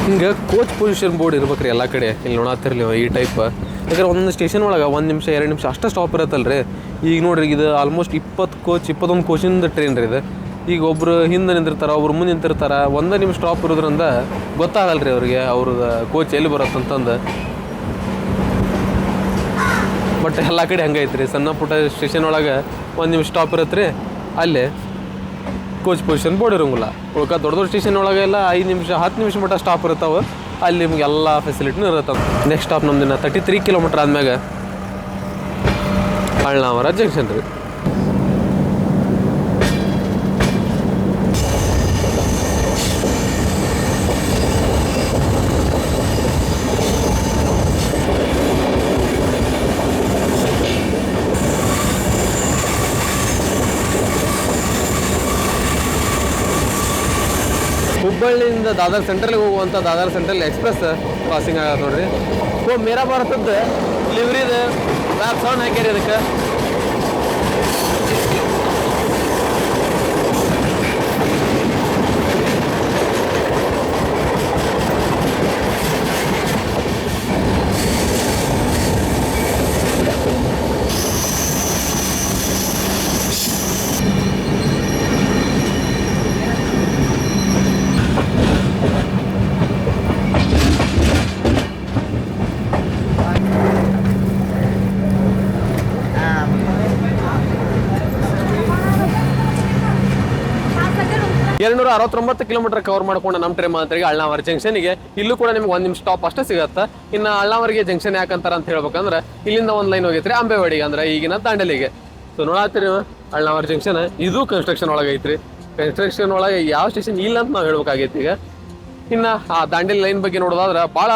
ಹಿಂಗೆ ಕೋಚ್ ಪೊಸಿಷನ್ ಬೋರ್ಡ್ ಇರ್ಬೇಕು ರೀ ಎಲ್ಲ ಕಡೆ. ಇಲ್ಲಿ ನೋಡತ್ತಿರಲಿ ಈ ಟೈಪ್. ಯಾಕಂದ್ರೆ ಒಂದೊಂದು ಸ್ಟೇಷನ್ ಒಳಗೆ 1 ನಿಮಿಷ 2 ನಿಮಿಷ ಅಷ್ಟೇ ಸ್ಟಾಪ್ ಇರತ್ತಲ್ಲ ರೀ. ಈಗ ನೋಡ್ರಿ ಇದು ಆಲ್ಮೋಸ್ಟ್ 21 ಕೋಚಿಂದ ಟ್ರೈನ್ ರೀ ಇದು. ಈಗ ಒಬ್ರು ಹಿಂದೆ ನಿಂತಿರ್ತಾರೆ, ಒಬ್ರು ಮುಂದೆ ನಿಂತಿರ್ತಾರೆ. 1 ನಿಮಿಷ ಸ್ಟಾಪ್ ಇರೋದ್ರಿಂದ ಗೊತ್ತಾಗಲ್ಲ ರೀ ಅವ್ರಿಗೆ ಅವ್ರದ್ದು ಕೋಚ್ ಎಲ್ಲಿ ಬರುತ್ತಂತಂದು. ಬಟ್ ಎಲ್ಲ ಕಡೆ ಹಂಗೆ ಐತ್ರಿ. ಸಣ್ಣ ಪುಟ್ಟ ಸ್ಟೇಷನ್ ಒಳಗೆ 1 ನಿಮಿಷ ಸ್ಟಾಪ್ ಇರತ್ತೆ ರೀ, ಅಲ್ಲೇ ಕೋಚ್ ಪೊಸಿಷನ್ ಬೋರ್ಡ್ ಇರೋಂಗಿಲ್ಲ. ಉಳ್ಕ ದೊಡ್ಡ ದೊಡ್ಡ ಸ್ಟೇಷನ್ ಒಳಗೆಲ್ಲ 5 ನಿಮಿಷ 10 ನಿಮಿಷ ಮಟ್ಟ ಸ್ಟಾಪ್ ಇರ್ತಾವೆ. ಅಲ್ಲಿ ನಿಮ್ಗೆ ಎಲ್ಲ ಫೆಸಿಲಿಟಿನೂ ಇರುತ್ತೆ. ನೆಕ್ಸ್ಟ್ ಸ್ಟಾಪ್ ನಮ್ದಿನ 33 ಕಿಲೋಮೀಟ್ರ್ ಆದ್ಮ್ಯಾಗ ಅಳ್ನಾವರ ಜಂಕ್ಷನ್ ರೀ. ಹುಬ್ಬಳ್ಳಿಯಿಂದ ದಾದರ್ ಸೆಂಟ್ರಲ್ಗೆ ಹೋಗುವಂಥ ದಾದರ್ ಸೆಂಟ್ರಲ್ ಎಕ್ಸ್ಪ್ರೆಸ್ ಪಾಸಿಂಗ್ ಆಗತ್ತೆ ನೋಡ್ರಿ. ಮೇರಾ ಭಾರತದ್ದು ಲಿವ್ರಿದು ಮ್ಯಾಪ್ ಸೌಂಡ್ ಹಾಕ್ಯಾರಿ ಅದಕ್ಕೆ. 169 ಕಿಲೋಮೀಟರ್ ಕವರ್ ಮಾಡ್ಕೊಂಡು ನಮ್ಮ ಟ್ರೈನ್ ಮಾತ್ರಿಗೆ ಅಳ್ನಾವರ ಜಂಕ್ಷನ್ಗೆ. ಇಲ್ಲೂ ಕೂಡ ನಿಮ್ಗೆ 1 ನಿಮಿಷ ಸ್ಟಾಪ್ ಅಷ್ಟೇ ಸಿಗುತ್ತೆ. ಇನ್ನು ಅಳ್ನಾವರಿಗೆ ಜಂಕ್ಷನ್ ಯಾಕಂತಾರ ಅಂತ ಹೇಳ್ಬೇಕಂದ್ರೆ ಇಲ್ಲಿಂದ ಒಂದು ಲೈನ್ ಹೋಗೈತ್ರಿ ಅಂಬೇವಾಡಿಗೆ, ಅಂದ್ರೆ ಈಗಿನ ದಾಂಡಲಿಗೆ. ಸೊ ನೋಡತ್ತೀರಿ ಅಳ್ನಾವರ ಜಂಕ್ಷನ್ ಇದು ಕನ್ಸ್ಟ್ರಕ್ಷನ್ ಒಳಗೆ ಐತ್ರಿ. ಕನ್ಸ್ಟ್ರಕ್ಷನ್ ಒಳಗೆ ಯಾವ ಸ್ಟೇಷನ್ ಇಲ್ಲ ಅಂತ ನಾವು ಹೇಳ್ಬೇಕಾಗೈತಿ ಈಗ. ಇನ್ನು ಆ ದಾಂಡೇಲಿ ಲೈನ್ ಬಗ್ಗೆ ನೋಡೋದಾದ್ರೆ ಭಾಳ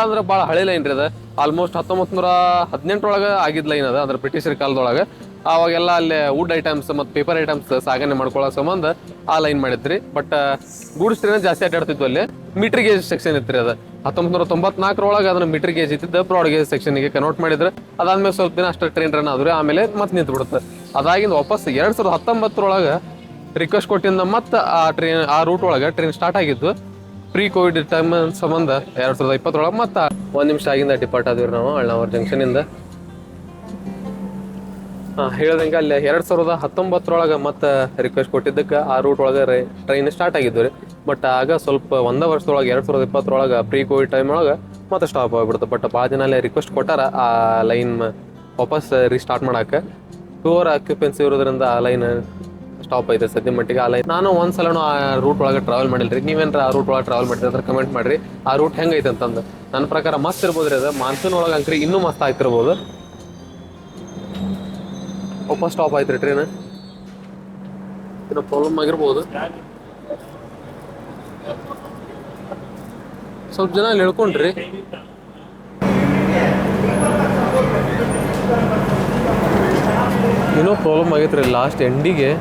ಹಳೆ ಲೈನ್ ರೀ ಅದು. ಆಲ್ಮೋಸ್ಟ್ 1918 ಒಳಗೆ ಆಗಿದ್ದ ಲೈನ್ ಅದು, ಅಂದ್ರೆ ಬ್ರಿಟಿಷರ ಕಾಲದೊಳಗೆ. ಅವಾಗೆಲ್ಲ ಅಲ್ಲಿ ವುಡ್ ಐಟಮ್ಸ್ ಮತ್ತು ಪೇಪರ್ ಐಟಮ್ಸ್ ಸಾಗಣೆ ಮಾಡ್ಕೊಳ್ಳೋ ಸಂಬಂಧ ಆ ಲೈನ್ ಮಾಡಿದ್ರಿ. ಬಟ್ ಗೂಡ್ಸ್ ಟ್ರೈನ್ ಜಾಸ್ತಿ ಅಡ್ಡಾಡ್ತಿದ್ವು ಅಲ್ಲಿ. ಮೀಟರ್ ಗೇಜ್ ಸೆಕ್ಷನ್ ಇತ್ತು ಅದು. 1994 ಅದನ್ನ ಮೀಟರ್ ಗೇಜ್ ಇತ್ತಿದ್ದು ಬ್ರಾಡ್ ಗೇಜ್ ಸೆಕ್ಷನ್ಗೆ ಕನ್ವರ್ಟ್ ಮಾಡಿದ್ರೆ. ಅದಾದ್ಮೇಲೆ ಸ್ವಲ್ಪ ದಿನ ಅಷ್ಟು ಟ್ರೈನ್ ರನ್ ಆದ್ರೆ ಆಮೇಲೆ ಮತ್ತೆ ನಿಂತು ಬಿಡುತ್ತೆ. ಅದಾಗಿಂದ ವಾಪಸ್ 2019 ರಿಕ್ವೆಸ್ಟ್ ಕೊಟ್ಟಿಂದ ಮತ್ತೆ ಆ ರೂಟ್ ಒಳಗೆ ಟ್ರೈನ್ ಸ್ಟಾರ್ಟ್ ಆಗಿದ್ದು. ಪ್ರೀ ಕೋವಿಡ್ ಟೈಮ್ ಸಂಬಂಧ 2020 ಮತ್ತೆ 1 ನಿಮಿಷ ಆಗಿಂದ ಡಿಪಾರ್ಟ್ ಆದ್ವಿ ನಾವು ಅಳ್ನಾವರ ಜಂಕ್ಷನಿಂದ. ಹೇಳ್ದಂಗೆ ಅಲ್ಲಿ 2019 ಮತ್ತೆ ರಿಕ್ವೆಸ್ಟ್ ಕೊಟ್ಟಿದ್ದಕ್ಕೆ ಆ ರೂಟ್ ಒಳಗೆ ಟ್ರೈನ್ ಸ್ಟಾರ್ಟ್ ಆಗಿದ್ವು ರೀ. ಬಟ್ ಆಗ ಸ್ವಲ್ಪ 1 ವರ್ಷದೊಳಗೆ 2020 ಪ್ರೀ ಕೋವಿಡ್ ಟೈಮ್ ಒಳಗೆ ಮತ್ತೆ ಸ್ಟಾಪ್ ಆಗಿಬಿಡ್ತು. ಬಟ್ ಭಾಳ ಜನ ಅಲ್ಲಿ ರಿಕ್ವೆಸ್ಟ್ ಕೊಟ್ಟಾರ ಆ ಲೈನ್ ವಾಪಸ್ ರೀಸ್ಟಾರ್ಟ್ ಮಾಡಕ್ಕೆ. ಟೂರ್ ಆಕ್ಯುಪೆನ್ಸಿ ಇರೋದ್ರಿಂದ ಆ ಲೈನ್ ಸ್ಟಾಪ್ ಐತೆ ಸದ್ಯ ಮಟ್ಟಿಗೆ. ಆ ಲೈನ್ ನಾನು ಒಂದ್ಸಲನೂ ಆ ರೂಟ್ ಒಳಗೆ ಟ್ರಾವೆಲ್ ಮಾಡಿಲ್ರಿ. ನೀವೇನ್ರ ಆ ರೂಟ್ ಒಳಗೆ ಟ್ರಾವೆಲ್ ಮಾಡಿದ್ರೆ ಅದ್ರ ಕಮೆಂಟ್ ಮಾಡ್ರಿ. ಆ ರೂಟ್ ಹೆಂಗೈತೆ ಅಂತಂದು. ನನ್ನ ಪ್ರಕಾರ ಮಸ್ತ್ ಇರ್ಬೋದ್ರಿ ಅದು. ಮಾನ್ಸೂನ್ ಒಳಗೆ ಅಂಕ್ರಿ ಇನ್ನೂ ಮಸ್ತ್ ಆಗ್ತಿರ್ಬೋದು. ವಾಪಸ್ ಸ್ಟಾಪ್ ಆಯ್ತು ರೀ ಟ್ರೈನ್. ಏನೋ ಪ್ರಾಬ್ಲಮ್ ಆಗಿರ್ಬೋದು. ಸ್ವಲ್ಪ ಜನ ಅಲ್ಲಿ ಹೇಳ್ಕೊಂಡ್ರಿ. ಏನೋ ಪ್ರಾಬ್ಲಮ್ ಆಗೈತೆ ರೀ ಲಾಸ್ಟ್ ಎಂಡಿಗೆ.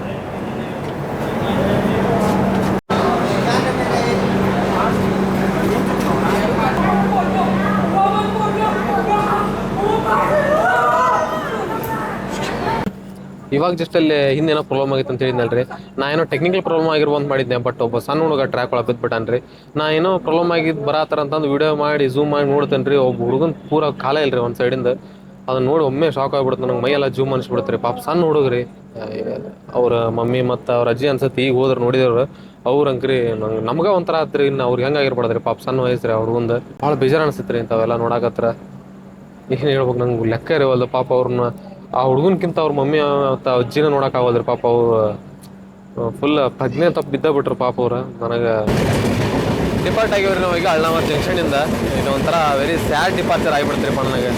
ಇವಾಗ ಜಸ್ಟ್ ಅಲ್ಲಿ ಹಿಂದೇನೋ ಪ್ರಾಬ್ಲಮ್ ಆಗಿತ್ತು ಅಂತ ಹೇಳಿದ್ನಲ್ರಿ. ನಾ ಏನೋ ಟೆಕ್ನಿಕಲ್ ಪ್ರಾಬ್ಲಮ್ ಆಗಿರ್ಬೋದು ಮಾಡಿದ್ದೆ. ಬಟ್ ಒಬ್ಬ ಸಣ್ಣ ಹುಡುಗ ಟ್ರ್ಯಾಕ್ ಒಳಗೆ ಬಿದ್ಬಿಟ್ಟಾನ್ರಿ. ನಾ ಏನೋ ಪ್ರಾಬ್ಲಮ್ ಆಗಿದ್ದು ಬರತ್ತಾರ ಅಂತಂದು ವಿಡಿಯೋ ಮಾಡಿ ಝೂಮ್ ಮಾಡಿ ನೋಡ್ತೇನೆ ರೀ. ಒಬ್ಬ ಹುಡುಗನ ಪೂರ ಕಾಲ ಇಲ್ರಿ ಒಂದು ಸೈಡಿಂದ. ಅದನ್ನ ನೋಡಿ ಒಮ್ಮೆ ಶಾಕ್ ಆಗ್ಬಿಡುತ್ತೆ ನನಗೆ. ಮೈಯೆಲ್ಲ ಜೂಮ್ ಅನಿಸ್ಬಿಡುತ್ತೆ ರೀ. ಪಾಪ ಸಣ್ಣ ಹುಡುಗ್ರಿ. ಅವ್ರ ಮಮ್ಮಿ ಮತ್ತು ಅವ್ರ ಅಜ್ಜಿ ಅನ್ಸತ್ತೆ ಈಗ ಹೋದ್ರೆ ನೋಡಿದವ್ರು. ಅವ್ರು ಅಂಕ್ರಿ ನಮ್ಗೆ ಒಂಥರ ಆತ್ರಿ. ಇನ್ನು ಅವ್ರಿಗೆ ಹೆಂಗಾಗಿರ್ಬಾರ್ದ್ರಿ ಪಾಪ ಸಣ್ಣ ವಯಸ್ಸು ರೀ. ಅವ್ರಿಗೊಂದು ಭಾಳ ಬೇಜಾರು ಅನಿಸುತ್ತೆ ರೀ ಇಂಥವೆಲ್ಲ ನೋಡಕತ್ರ. ಏನು ಹೇಳ್ಬೇಕು ನಂಗೆ ಲೆಕ್ಕ ಇರೋವಲ್ದು ಪಾಪ ಅವ್ರನ್ನ. ಆ ಹುಡುಗನ್ಕಿಂತ ಅವ್ರ ಮಮ್ಮಿ ಮತ್ತು ಅಜ್ಜಿನ ನೋಡೋಕ್ಕಾಗೋದ್ರಿ ಪಾಪ. ಅವ್ರು ಫುಲ್ ಪ್ರಜ್ಞೆ ತಪ್ಪು ಬಿದ್ದಬಿಟ್ರು ಪಾಪ ಅವ್ರು. ನನಗೆ ಡಿಪಾರ್ಟ್ ಆಗಿವ್ರಿ ನಾವು ಈಗ ಅಳ್ನಾವರ ಜಂಕ್ಷನಿಂದ. ಇದು ಒಂಥರ ವೆರಿ ಸ್ಯಾಡ್ ಡಿಪಾರ್ಚರ್ ಆಗಿಬಿಡ್ತೀರಿ ನನಗೆ.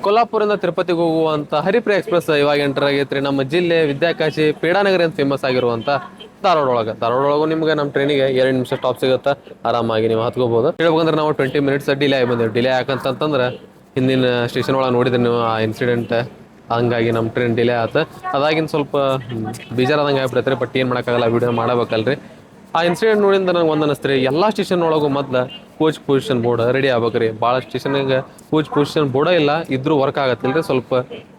ಕೊಲ್ಲಾಪುರದಿಂದ ತಿರುಪತಿಗೆ ಹೋಗುವಂಥ ಹರಿಪ್ರಿಯ ಎಕ್ಸ್ಪ್ರೆಸ್ ಇವಾಗ ಎಂಟರ್ ಆಗೈತ್ರಿ. ನಮ್ಮ ಜಿಲ್ಲೆ ವಿದ್ಯಾಕಾಶಿ ಪೇಡಾನಗರಿ ಅಂತ ಫೇಮಸ್ ಆಗಿರುವಂಥ ಧಾರವಾಡ ನಿಮ್ಗೆ ನಮ್ಮ ಟ್ರೈನಿಗೆ 2 ನಿಮಿಷ ಸ್ಟಾಪ್ ಸಿಗುತ್ತೆ. ಆರಾಮಾಗಿ ನೀವು ಹತ್ಕೋಬಹುದು. ಹೇಳ್ಬೇಕಂದ್ರೆ ನಾವು 20 ಮಿನಿಟ್ಸ್ ಡಿಲೇ ಆಗಿ ಬಂದೇವೆ. ಡಿಲೇ ಯಾಕಂತಂದ್ರೆ ಹಿಂದಿನ ಸ್ಟೇಷನ್ ಒಳಗೆ ನೋಡಿದ್ರೆ ನೀವು ಆ ಇನ್ಸಿಡೆಂಟ್, ಹಂಗಾಗಿ ನಮ್ಮ ಟ್ರೈನ್ ಡಿಲೇ ಆಯ್ತು. ಅದಾಗಿನ ಸ್ವಲ್ಪ ಬೇಜಾರಾದಂಗೆ ಆಗ್ಬಿಡ್ತಾರೆ. ಬಟ್ ಏನು ಮಾಡೋಕ್ಕಾಗಲ್ಲ, ವಿಡಿಯೋ ಮಾಡಬೇಕಲ್ರಿ. ಆ ಇನ್ಸಿಡೆಂಟ್ ನೋಡಿಂದ ನಂಗೆ ಒಂದು ಅನ್ನಿಸ್ತೀರಿ, ಎಲ್ಲ ಸ್ಟೇಷನ್ ಒಳಗೂ ಮೊದಲು ಕೋಚ್ ಪೊಸಿಷನ್ ಬೋರ್ಡ್ ರೆಡಿ ಆಗ್ಬೇಕ್ರಿ. ಭಾಳ ಸ್ಟೇಷನ್ಗೆ ಕೋಚ್ ಪೊಸಿಷನ್ ಬೋರ್ಡೇ ಇಲ್ಲ, ಇದ್ರೂ ವರ್ಕ್ ಆಗತ್ತಿಲ್ಲ ರೀ. ಸ್ವಲ್ಪ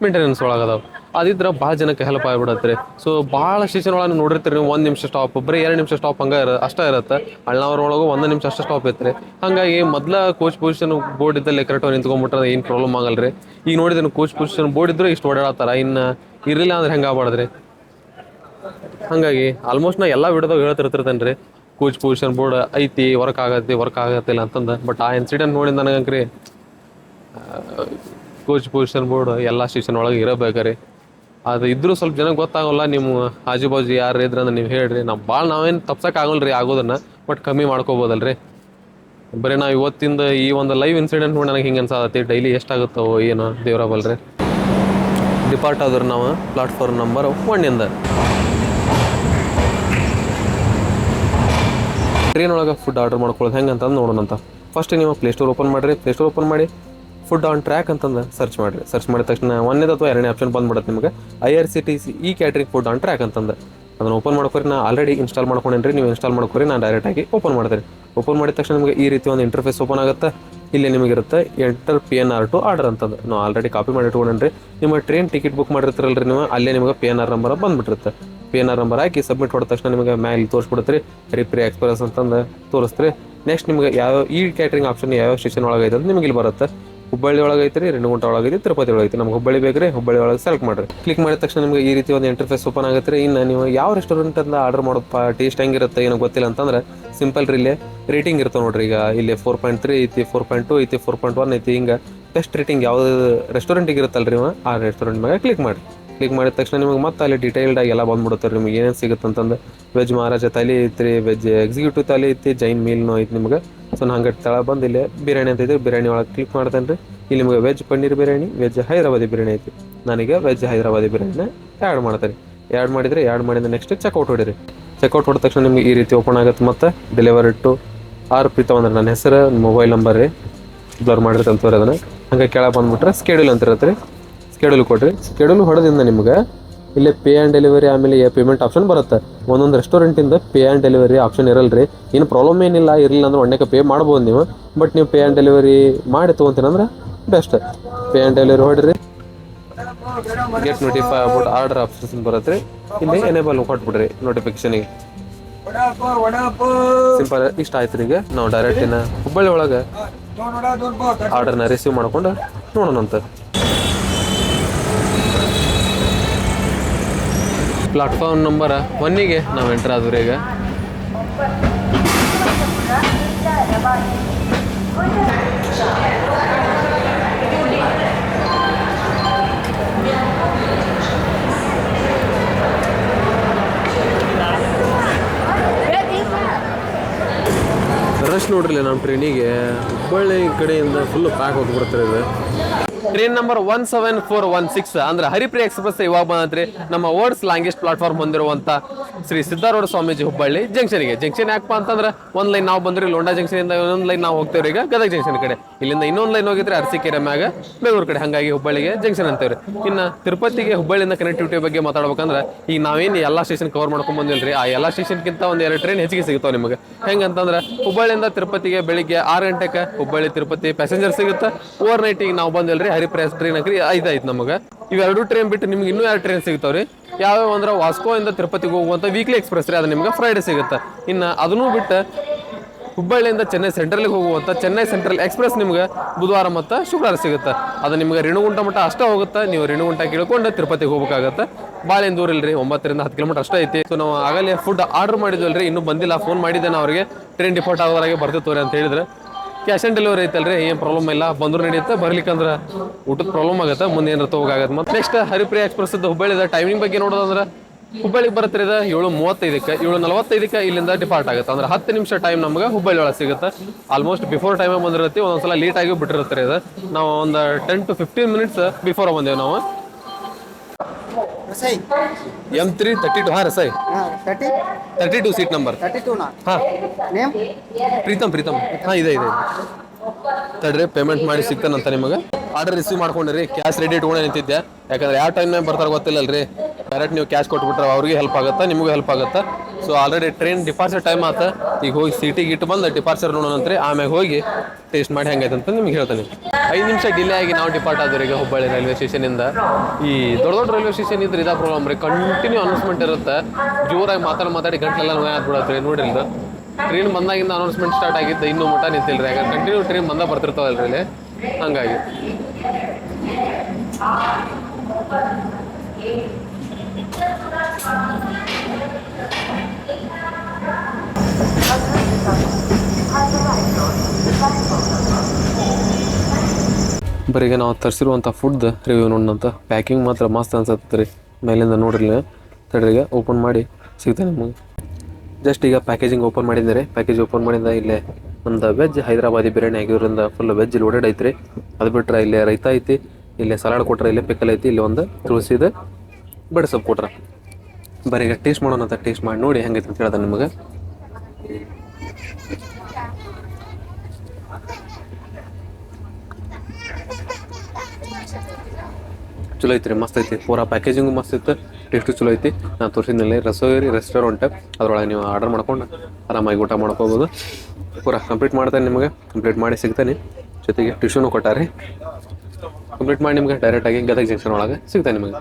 ಮೇಂಟೆನೆನ್ಸ್ ಒಳಗದಾವೆ. ಅದಿದ್ರೆ ಭಾಳ ಜನಕ್ಕೆ ಹೆಲ್ಪ್ ಆಗಿಬಿಡತ್ತೆ ರೀ. ಸೊ ಭಾಳ ಸ್ಟೇಷನ್ ಒಳಗೆ ನೋಡಿರ್ತೀರಿ ನೀವು 1 ನಿಮಿಷ ಸ್ಟಾಪ್, ಬರೀ 2 ನಿಮಿಷ ಸ್ಟಾಪ್ ಹಂಗೆ ಅಷ್ಟೇ ಇರುತ್ತೆ. ಅಳ್ನಾವರ ಒಳಗೂ 1 ನಿಮಿಷ ಅಷ್ಟೇ ಸ್ಟಾಪ್ ಐತ್ರಿ. ಹಾಗಾಗಿ ಮೊದಲ ಕೋಚ್ ಪೊಸಿಷನ್ ಬೋರ್ಡ್ ಇದ್ದಲ್ಲಿ ಕರೆಕ್ಟಾಗಿ ನಿಂತ್ಕೊಂಡ್ಬಿಟ್ರೆ ಏನು ಪ್ರಾಬ್ಲಮ್ ಆಗಲ್ಲ ರೀ. ಈಗ ನೋಡಿದ್ರೆ ಕೋಚ್ ಪೊಸಿಷನ್ ಬೋರ್ಡ್ ಇದ್ರೆ ಇಷ್ಟು ಓಡಾಡತ್ತಾರ, ಇನ್ನು ಇರಲಿಲ್ಲ ಅಂದ್ರೆ ಹೆಂಗೆ ಆಗ್ಬಾರ್ದ್ರಿ. ಹಾಗಾಗಿ ಆಲ್ಮೋಸ್ಟ್ ನಾ ಎಲ್ಲ ವಿಡಿಯೋದಾಗ ಹೇಳ್ತಿರ್ತಿರ್ತೇನೆ ರೀ, ಕೋಚ್ ಪೊಸಿಷನ್ ಬೋರ್ಡ್ ಐತಿ, ವರ್ಕ್ ಆಗತ್ತಿಲ್ಲ ಅಂತಂದು. ಬಟ್ ಆ ಇನ್ಸಿಡೆಂಟ್ ನೋಡಿ ನನಗಂಕ್ರಿ ಕೋಚ್ ಪೊಸಿಷನ್ ಬೋರ್ಡ್ ಎಲ್ಲ ಸ್ಟೇಷನ್ ಒಳಗೆ ಇರಬೇಕ್ರಿ. ಅದು ಇದ್ರೂ ಸ್ವಲ್ಪ ಜನಕ್ಕೆ ಗೊತ್ತಾಗಲ್ಲ. ನೀವು ಆಜು ಬಾಜು ಯಾರು ಇದ್ರಂದ್ರೆ ನೀವು ಹೇಳ್ರಿ. ನಾವೇನು ತಪ್ಸೋಕ್ಕಾಗಲ್ಲ ರೀ ಆಗೋದನ್ನು, ಬಟ್ ಕಮ್ಮಿ ಮಾಡ್ಕೋಬೋದಲ್ರಿ. ಬರೀ ನಾವು ಇವತ್ತಿಂದ ಈ ಒಂದು ಲೈವ್ ಇನ್ಸಿಡೆಂಟ್ ನೋಡಿ ನನಗೆ ಹಿಂಗೆ ಅನ್ಸಾದತಿ. ಡೈಲಿ ಎಷ್ಟಾಗುತ್ತೋ ಏನು ದೇವ್ರ ಬಲ್ರಿ. ಡಿಪಾರ್ಟ್ ಆದ್ರೆ ನಾವು ಪ್ಲಾಟ್ಫಾರ್ಮ್ ನಂಬರ್ 1 ಟ್ರೈನ್ ಒಳಗೆ ಫುಡ್ ಆರ್ಡರ್ ಮಾಡ್ಕೊಳ್ಳೋದು ಹೆಂಗೆ ಅಂತಂದು ನೋಡೋಣಂತ. ಫಸ್ಟ್ ನೀವು ಪ್ಲೇಸ್ಟೋರ್ ಓಪನ್ ಮಾಡಿ ಫುಡ್ ಆನ್ ಟ್ರ್ಯಾಕ್ ಅಂತಂದು ಸರ್ಚ್ ಮಾಡಿದ ತಕ್ಷಣ 1ನೇ ಅಥವಾ 2ನೇ ಆಪ್ಷನ್ ಬಂದ್ಬಿಡುತ್ತೆ ನಿಮಗೆ. IRCTC ಈ ಕ್ಯಾಟ್ರಿಂಗ್ ಫುಡ್ ಆನ್ ಟ್ರ್ಯಾಕ್ ಅಂತಂದು ಅದನ್ನು ಓಪನ್ ಮಾಡ್ಕೊರಿ. ನಾನು ಆಲ್ರೆಡಿ ಇನ್ಸ್ಟಾಲ್ ಮಾಡ್ಕೊಂಡೇನ್ರಿ, ನೀವು ಇನ್ಸ್ಟಾಲ್ ಮಾಡ್ಕೊರಿ. ನಾನು ಡೈರೆಕ್ಟಾಗಿ ಓಪನ್ ಮಾಡ್ತೀನಿ. ಓಪನ್ ಮಾಡಿದ ತಕ್ಷಣ ನಿಮಗೆ ಈ ರೀತಿ ಒಂದು ಇಂಟರ್ಫೇಸ್ ಓಪನ್ ಆಗುತ್ತೆ. ಇಲ್ಲಿ ನಿಮಗಿರುತ್ತೆ ಎಂಟರ್ PNR ಟು ಆರ್ಡರ್ ಅಂತಂದು. ನಾವು ಆಲ್ರೆಡಿ ಕಾಪಿ ಮಾಡಿ ಇಟ್ಕೊಂಡ್ರಿ. ನಿಮ್ಮ ಟ್ರೈನ್ ಟಿಕೆಟ್ ಬುಕ್ ಮಾಡಿರ್ತೀರಲ್ರಿ ನೀವು, ಅಲ್ಲೇ ನಿಮಗೆ PNR ನಂಬರ್ ಬಂದುಬಿಟ್ಟಿರುತ್ತೆ. ಪಿ ಎನ್ ಆರ್ ನಂಬರ್ ಹಾಕಿ ಸಬ್ಮಿಟ್ ಹೊಡೆದ ತಕ್ಷಣ ನಿಮಗೆ ಮ್ಯಾಲೆ ತೋರಿಸ್ಬಿಡುತ್ತೆ ಹರಿಪ್ರಿಯ ಎಕ್ಸ್ಪ್ರೆಸ್ ಅಂತಂದು ತೋರಿಸ್ತೀರಿ. ನೆಕ್ಸ್ಟ್ ನಿಮಗೆ ಯಾವ ಈ ಕ್ಯಾಟ್ರಿಂಗ್ ಆಪ್ಷನ್ ಯಾವ ಸ್ಟೇಷನ್ ಒಳಗೆ ಐತೆ ಅಂತ ನಿಮಗೆ ಇಲ್ಲಿ ಬರುತ್ತೆ. ಹುಬ್ಬಳ್ಳಿ ಒಳಗೆ ಐತ್ರಿ, ರೇಣಿಗುಂಟ ಒಳಗೈತಿ, ತಿರುಪತಿ ಒಳಗೈತಿ. ನಮ್ಗೆ ಹುಬ್ಬಳ್ಳಿ ಬೇಕ್ರಿ, ಹುಬ್ಬಳ್ಳಿ ಒಳಗೆ ಸೆಲೆಕ್ಟ್ ಮಾಡಿರಿ. ಕ್ಲಿಕ್ ಮಾಡಿದ ತಕ್ಷಣ ನಿಮಗೆ ಈ ರೀತಿ ಒಂದು ಇಂಟರ್ಫೇಸ್ ಓಪನ್ ಆಗುತ್ತೆ. ಇನ್ನು ನೀವು ಯಾವ ರೆಸ್ಟೋರೆಂಟಿಂದ ಆರ್ಡರ್ ಮಾಡೋದಪ್ಪ, ಟೇಸ್ಟ್ ಹೆಂಗಿರುತ್ತೆ ಏನೋ ಗೊತ್ತಿಲ್ಲ ಅಂತಂದ್ರೆ ಸಿಂಪಲ್ ರೀ, ಇಲ್ಲೇ ರೇಟಿಂಗ್ ಇರ್ತಾವೆ ನೋಡ್ರಿ. ಈಗ ಇಲ್ಲಿ 4.3 ಐತಿ, 4.2 ಐತಿ, 4.1 ಐತಿ. ಹಿಂಗೆ ಬೆಸ್ಟ್ ರೇಟಿಂಗ್ ಯಾವ್ದು ರೆಸ್ಟೋರೆಂಟಿಗೆ ಇರುತ್ತಲ್ಲ ರೀ ಆ ರೆಸ್ಟೋರೆಂಟ್ ಮ್ಯಾಗ ಕ್ಲಿಕ್ ಮಾಡಿ. ಕ್ಲಿಕ್ ಮಾಡಿದ ತಕ್ಷಣ ನಿಮಗೆ ಮತ್ತೆ ಅಲ್ಲಿ ಡೀಟೇಲ್ಡಾಗಿ ಎಲ್ಲ ಬಂದ್ಬಿಡುತ್ತೆ ರೀ. ನಿಮಗೆ ಏನೇನು ಸಿಗುತ್ತೆ ಅಂತಂದು ವೆಜ್ ಮಹಾರಾಜ ಥಾಲಿ ಐತ್ರಿ, ವೆಜ್ ಎಕ್ಸಿಕ್ಯೂಟಿವ್ ಥಾಲಿ ಐತಿ, ಜೈನ್ ಮೀಲ್ನೂ ಐತಿ ನಿಮ್ಗೆ. ಸೊ ಹಂಗೆ ತಳ ಬಂದು ಇಲ್ಲಿ ಬಿರಿಯಾನಿ ಅಂತ ಐತಿ, ಬಿರಿಯಾನಿ ಒಳಗೆ ಕ್ಲಿಕ್ ಮಾಡ್ತೇನೆ ರೀ. ಇಲ್ಲಿ ನಿಮಗೆ ವೆಜ್ ಪನ್ನೀರ್ ಬಿರಿಯಾನಿ, ವೆಜ್ ಹೈದರಾಬಾದಿ ಬಿರಿಯಾನಿ ಐತಿ. ನನಗೆ ವೆಜ್ ಹೈದರಾಬಾದಿ ಬಿರಿಯಾನಿನ ಆ್ಯಡ್ ಮಾಡ್ತಾರೆ. ಆ್ಯಡ್ ಮಾಡಿದರೆ ಆ್ಯಡ್ ಮಾಡಿದ ನೆಕ್ಸ್ಟ್ ಚೆಕ್ಔಟ್ ಹೊಡಿರಿ. ಚೆಕ್ಔಟ್ ಹೊಡೆದ ತಕ್ಷಣ ನಿಮಗೆ ಈ ರೀತಿ ಓಪನ್ ಆಗುತ್ತೆ. ಮತ್ತು ಡೆಲಿವರಿ ಟು ಆರ್ ಪ್ರೀತಮ್ ಅಂದ್ರೆ ನನ್ನ ಹೆಸರು, ಮೊಬೈಲ್ ನಂಬರ್ ರೀ, ಬ್ಲರ್ ಮಾಡಿರ್ತಂತ ತೋರಿ ಅದನ್ನು. ಹಂಗೆ ಕೆಳಗೆ ಬಂದುಬಿಟ್ರೆ ಸ್ಕೆಡ್ಯೂಲ್ ಅಂತ ಇರುತ್ತೆ ರೀ. ಸ್ಕೆಡ್ಯೂಲ್ ಕೊಡಿರಿ. ಸ್ಕೆಡ್ಯೂಲ್ ಹೊಡೆದಿಂದ ನಿಮ್ಗೆ ಇಲ್ಲಿ ಪೇ ಆ್ಯಂಡ್ ಡೆಲಿವರಿ ಆಮೇಲೆ ಪೇಮೆಂಟ್ ಆಪ್ಷನ್ ಬರುತ್ತೆ. ಒಂದೊಂದು ರೆಸ್ಟೋರೆಂಟಿಂದ ಪೇ ಆ್ಯಂಡ್ ಡೆಲಿವರಿ ಆಪ್ಷನ್ ಇರಲ್ಲ ರೀ. ಏನು ಪ್ರಾಬ್ಲಮ್ ಏನಿಲ್ಲ, ಇರಲಿಲ್ಲ ಅಂದ್ರೆ ಒಣ್ಣೆಗೆ ಪೇ ಮಾಡ್ಬೋದು ನೀವು. ಬಟ್ ನೀವು ಪೇ ಆ್ಯಂಡ್ ಡೆಲಿವರಿ ಮಾಡಿ ತೊಗೊತೀನಿ ಅಂದ್ರೆ ಬೆಸ್ಟ್. ಪೇ ಆ್ಯಂಡ್ ಡೆಲಿವರಿ ಹೊಡಿರಿ. Get notify about order options ಬರುತ್ತೆ ರೀ. ಇಲ್ಲಿ ಎನೇಬಲ್ ಕೊಟ್ಬಿಡ್ರಿ ನೋಟಿಫಿಕೇಶನಿಗೆ. ಸಿಂಪಲ್ ಇಷ್ಟ ಆಯ್ತು ರೀ. ಈಗ ನಾವು ಡೈರೆಕ್ಟ್ ಇನ್ನು ಹುಬ್ಬಳ್ಳಿ ಒಳಗೆ ಆರ್ಡರ್ನ ರಿಸೀವ್ ಮಾಡ್ಕೊಂಡು ನೋಡೋಣಂತ. ಪ್ಲಾಟ್ಫಾರ್ಮ್ ನಂಬರ್ 1ಗೆ ನಾವು ಎಂಟರ್ ಆದ್ರಿ. ಈಗ ರಶ್ ನೋಡ್ರಿ ನಮ್ಮ ಟ್ರೈನಿಗೆ. ಹುಬ್ಬಳ್ಳಿ ಕಡೆಯಿಂದ ಫುಲ್ ಪ್ಯಾಕ್ ಹೋಗ್ಬಿಡ್ತಾರೆ. ಇದು ಟ್ರೈನ್ ನಂಬರ್ 17416 ಅಂದ್ರೆ ಹರಿಪ್ರಿಯ ಎಕ್ಸ್ಪ್ರೆಸ್ ಇವಾಗ ಬಂದ್ರಿ ನಮ್ಮ ವರ್ಡ್ಸ್ ಲಾಂಗೆಸ್ಟ್ ಪ್ಲಾಟ್ಫಾರ್ಮ್ ಹೊಂದಿರುವಂತ ಶ್ರೀ ಸಿದ್ಧಾರೂಢ ಸ್ವಾಮೀಜಿ ಹುಬ್ಬಳ್ಳಿ ಜಂಕ್ಷನ್ಗೆ. ಜಂಕ್ಷನ್ ಯಾಕಪ್ಪ ಅಂತಂದ್ರೆ ಒಂದು ಲೈನ್ ನಾವು ಬಂದ್ರಿ ಲೋಂಡಾ ಜಂಕ್ಷನ್ ಇಂದ, ಇನ್ನೊಂದು ಲೈನ್ ನಾವು ಹೋಗ್ತೇವ್ರಿ ಈಗ ಗದಗ ಜಂಕ್ಷನ್ ಕಡೆ. ಇಲ್ಲಿಂದ ಇನ್ನೊಂದು ಲೈನ್ ಹೋಗಿದ್ರೆ ಅರಸೀಕೆರೆ ಮ್ಯಾಗ ಬೆಂಗಳೂರು ಕಡೆ. ಹಂಗಾಗಿ ಹುಬ್ಬಳ್ಳಿಗೆ ಜಂಕ್ಷನ್ ಅಂತೇವ್ರಿ. ಇನ್ನು ತಿರುಪತಿಗೆ ಹುಬ್ಬಳ್ಳಿಯಿಂದ ಕನೆಕ್ಟಿವಿಟಿ ಬಗ್ಗೆ ಮಾತಾಡ್ಬೇಕಂದ್ರೆ ಈಗ ನಾವೇನು ಎಲ್ಲ ಸ್ಟೇಷನ್ ಕವರ್ ಮಾಡ್ಕೊಂಡ್ ಬಂದಿಲ್ರಿ. ಆ ಎಲ್ಲ ಸ್ಟೇಷನ್ಗಿಂತ ಒಂದು 2 ಟ್ರೈನ್ ಹೆಚ್ಚಿಗೆ ಸಿಗ್ತಾವೆ ನಿಮಗೆ. ಹೆಂಗಂತಂದ್ರೆ ಹುಬ್ಬಳ್ಳಿಯಿಂದ ತಿರುಪತಿಗೆ ಬೆಳಿಗ್ಗೆ 6 ಗಂಟೆಗೆ ಹುಬ್ಬಳ್ಳಿ ತಿರುಪತಿ ಪ್ಯಾಸೆಂಜರ್ ಸಿಗುತ್ತೆ. ಓವರ್ ನೈಟಿಗೆ ನಾವು ಬಂದಿಲ್ರಿ ಹರಿಪ್ರಿಯ ಟ್ರೈನ್ ಹಾಕ್ರಿ 5 ಆಯ್ತು ನಮಗೆ. ಇವೆರಡು ಟ್ರೈನ್ ಬಿಟ್ಟು ನಿಮ್ಗೆ ಇನ್ನೂ 2 ಟ್ರೈನ್ ಸಿಗ್ತಾವ್ರಿ. ಯಾವ್ಯಾವ ಅಂದ್ರೆ ವಾಸ್ಕೋ ಇಂದ ತಿರುಪತಿಗೆ ಹೋಗುವಂಥ ವೀಕ್ಲಿ ಎಕ್ಸ್ಪ್ರೆಸ್ ರೀ, ಅದು ನಿಮ್ಗೆ ಫ್ರೈಡೆ ಸಿಗುತ್ತೆ. ಇನ್ನು ಅದನ್ನೂ ಬಿಟ್ಟು ಹುಬ್ಬಳ್ಳಿಯಿಂದ ಚೆನ್ನೈ ಸೆಂಟ್ರಲ್ಗೆ ಹೋಗುವಂಥ ಚೆನ್ನೈ ಸೆಂಟ್ರಲ್ ಎಕ್ಸ್ಪ್ರೆಸ್ ನಿಮ್ಗೆ ಬುಧವಾರ ಮತ್ತು ಶುಕ್ರವಾರ ಸಿಗುತ್ತೆ. ಅದು ನಿಮ್ಗೆ ರೇಣಿಗುಂಟ ಮಟ್ಟ ಅಷ್ಟೇ ಹೋಗುತ್ತೆ. ನೀವು ರೇಣಿಗುಂಟ ಕೇಳ್ಕೊಂಡು ತಿರುಪತಿಗೆ ಹೋಗ್ಬೇಕಾಗತ್ತೆ. ಭಾಳ ಏನು ದೂರ ಇಲ್ರಿ, 9 ರಿಂದ 10 ಕಿಲೋಮೀಟರ್ ಅಷ್ಟೇ ಐತಿ. ಸೊ ನಾವು ಆಗಲೇ ಫುಡ್ ಆರ್ಡರ್ ಮಾಡಿದ್ವಲ್ರಿ, ಇನ್ನೂ ಬಂದಿಲ್ಲ. ಫೋನ್ ಮಾಡಿದ್ದೆ ನಾನು ಅವ್ರಿಗೆ, ಟ್ರೈನ್ ಡಿಪಾರ್ಟ್ ಆಗೋವರೆಗೆ ಬರ್ತಿತ್ತವ್ರಿ ಅಂತ ಹೇಳಿದ್ರೆ. ಕ್ಯಾಶ್ ಆನ್ ಡೆಲಿವರಿ ಐತಲ್ರಿ, ಏನು ಪ್ರಾಬ್ಲಮ್ ಇಲ್ಲ, ಬಂದರೂ ನಡೆಯುತ್ತೆ. ಬರ್ಲಿಕ್ಕಂದ್ರೆ ಊಟದ ಪ್ರಾಬ್ಲಮ್ ಆಗುತ್ತೆ, ಮುಂದೆ ಏನಾರ ತಗೋಗಾಗತ್ತೆ. ಮತ್ತು ನೆಕ್ಸ್ಟ್ ಹರಿಪ್ರಿಯ ಎಕ್ಸ್ಪ್ರೆಸ್ ಹುಬ್ಬಳ್ಳಿದ ಟೈಮಿಂಗ್ ಬಗ್ಗೆ ನೋಡೋದಂದ್ರೆ ಹುಬ್ಬಳ್ಳಿಗೆ ಬರುತ್ತೆ ಇದು 7:35ಕ್ಕೆ, 7:45ಕ್ಕೆ ಇಲ್ಲಿಂದ ಡಿಪಾರ್ಟ್ ಆಗುತ್ತೆ. ಅಂದ್ರೆ 10 ನಿಮಿಷ ಟೈಮ್ ನಮ್ಗೆ ಹುಬ್ಬಳ್ಳಿ ಒಳಗೆ ಸಿಗುತ್ತೆ. ಆಲ್ಮೋಸ್ಟ್ ಬಿಫೋರ್ ಟೈಮೇ ಬಂದಿರುತ್ತೆ, ಒಂದೊಂದ್ಸಲ ಲೇಟ್ ಆಗಿ ಬಿಟ್ಟಿರುತ್ತೆ ಇದು. ನಾವು ಒಂದು 10 to 15 ಮಿನಿಟ್ಸ್ ಬಿಫೋರ್ ಬಂದೇವೆ ನಾವು. M332 ಹಾಂ ರಸೈ 32 ಸೀಟ್ ನಂಬರ್. ಹಾಂ ಪ್ರೀತಮ್ ಹಾಂ ಇದೆ ತಡ್ರಿ, ಪೇಮೆಂಟ್ ಮಾಡಿ ಸಿಗ್ತಾನಂತ ನಿಮಗೆ. ಆರ್ಡರ್ ರಿಸೀವ್ ಮಾಡ್ಕೊಂಡಿರಿ, ಕ್ಯಾಶ್ ರೆಡಿ ಇಟ್ಕೊಂಡು ನಿಂತಿದ್ದೆ. ಯಾಕಂದ್ರೆ ಯಾವ ಟೈಮ್ನಾಗ ಬರ್ತಾರೆ ಗೊತ್ತಿಲ್ಲಲ್ರಿ. ಡೈರೆಕ್ಟ್ ನೀವು ಕ್ಯಾಶ್ ಕೊಟ್ಬಿಟ್ರೆ ಅವ್ರಿಗೆ ಹೆಲ್ಪ್ ಆಗುತ್ತೆ, ನಿಮಗೂ ಹೆಲ್ಪ್ ಆಗುತ್ತೆ. So already train departure time ಆತ. ಈಗ ಹೋಗಿ ಸೀಟಿಗೆ ಇಟ್ಟು ಬಂದು ಡಿಪಾರ್ಚರ್ ನೋಡೋಣಂತ್ರಿ. ಆಮ್ಯಾಗ ಹೋಗಿ ಟೇಸ್ಟ್ ಮಾಡಿ ಹೆಂಗೈತೆ ಅಂತ ನಿಮ್ಗೆ ಹೇಳ್ತಾನೆ. 5 ನಿಮಿಷ ಡಿಲೇ ಆಗಿ ನಾವು ಡಿಪಾರ್ಟ್ ಆದ್ರಿ ಈಗ ಹುಬ್ಬಳ್ಳಿ ರೈಲ್ವೆ ಸ್ಟೇಷನಿಂದ. ಈ ದೊಡ್ಡ ರೈಲ್ವೆ ಸ್ಟೇಷನ್ ಇದ್ರೆ ಇದೇ ಪ್ರಾಬ್ಲಮ್ ರೀ, ಕಂಟಿನ್ಯೂ ಅನೌನ್ಸ್ಮೆಂಟ್ ಇರುತ್ತೆ. ಜೋರಾಗಿ ಮಾತಾಡಿ ಗಂಟಲೆಲ್ಲ ನೋವು ಆಗ್ಬಿಡತ್ತೆ. ನೋಡಿರಿ ಇದು ಟ್ರೈನ್ ಬಂದಾಗಿಂದ ಅನೌನ್ಸ್ಮೆಂಟ್ ಸ್ಟಾರ್ಟ್ ಆಗಿದ್ದು ಇನ್ನೂ ಮಟ್ಟ ನಿಂತಿಲ್ರಿ. ಯಾಕಂದ್ರೆ ಕಂಟಿನ್ಯೂ ಟ್ರೈನ್ ಬಂದ ಬರ್ತಿರ್ತಾವಲ್ರಿ ಇಲ್ಲಿ, ಹಂಗಾಗಿ. ಬರೀಗ ನಾವು ತರಿಸಿರುವಂಥ ಫುಡ್ ರಿವ್ಯೂ ನೋಡೋಣಂತ. ಪ್ಯಾಕಿಂಗ್ ಮಾತ್ರ ಮಸ್ತ್ ಅನ್ಸತ್ತೆ ರೀ, ಮೇಲಿಂದ ನೋಡಿರಲಿ. ತಡ್ರಿಗೆ ಓಪನ್ ಮಾಡಿ ಸಿಗ್ತಾನೆ ನಿಮಗೆ. ಜಸ್ಟ್ ಈಗ ಪ್ಯಾಕೇಜಿಂಗ್ ಓಪನ್ ಮಾಡಿದ್ದಾರೆ. ಪ್ಯಾಕೇಜ್ ಓಪನ್ ಮಾಡಿದ ಇಲ್ಲೇ ಒಂದು ವೆಜ್ ಹೈದರಾಬಾದಿ ಬಿರಿಯಾನಿ ಆಗಿರೋದ್ರಿಂದ ಫುಲ್ ವೆಜ್ ಲೋಡೆಡ್ ಐತ್ರಿ. ಅದು ಬಿಟ್ಟರೆ ಇಲ್ಲೇ ರೈತ ಐತಿ, ಇಲ್ಲೇ ಸಲಾಡ್ ಕೊಟ್ರೆ, ಇಲ್ಲೇ ಪಿಕಲ್ ಐತಿ, ಇಲ್ಲಿ ಒಂದು ತುಳಸಿದ ಬಡೆ ಸೊಪ್ಪು ಕೊಟ್ರೆ. ಬರೀ ಈಗ ಟೇಸ್ಟ್ ಮಾಡೋಣ ಅಂತ. ಟೇಸ್ಟ್ ಮಾಡಿ ನೋಡಿ ಹೆಂಗೈತೆ ಅಂತ ಹೇಳ್ದೆ ನಿಮಗೆ. ಚಲೋ ಐತ್ರಿ, ಮಸ್ತ್ ಐತಿ. ಪೂರಾ ಪ್ಯಾಕೇಜಿಂಗು ಮಸ್ತ್ ಇತ್ತು, ಟೇಸ್ಟು ಚಲೋ ಐತಿ. ನಾನು ತೋರಿಸಿದ್ನಲ್ಲಿ ರಸೋರಿ ರೆಸ್ಟೋರೆಂಟ್, ಅದರೊಳಗೆ ನೀವು ಆರ್ಡರ್ ಮಾಡ್ಕೊಂಡು ಆರಾಮಾಗಿ ಊಟ ಮಾಡ್ಕೋಬೋದು. ಪೂರಾ ಕಂಪ್ಲೀಟ್ ಮಾಡ್ತೇನೆ ನಿಮಗೆ. ಕಂಪ್ಲೀಟ್ ಮಾಡಿ ಸಿಗ್ತಾನೆ, ಜೊತೆಗೆ ಟಿಶ್ಯೂನು ಕೊಟ್ಟಾರೆ. ಕಂಪ್ಲೀಟ್ ಮಾಡಿ ನಿಮಗೆ ಡೈರೆಕ್ಟಾಗಿ ಗದಗ ಜಂಕ್ಷನ್ ಒಳಗೆ ಸಿಗ್ತಾನೆ ನಿಮಗೆ.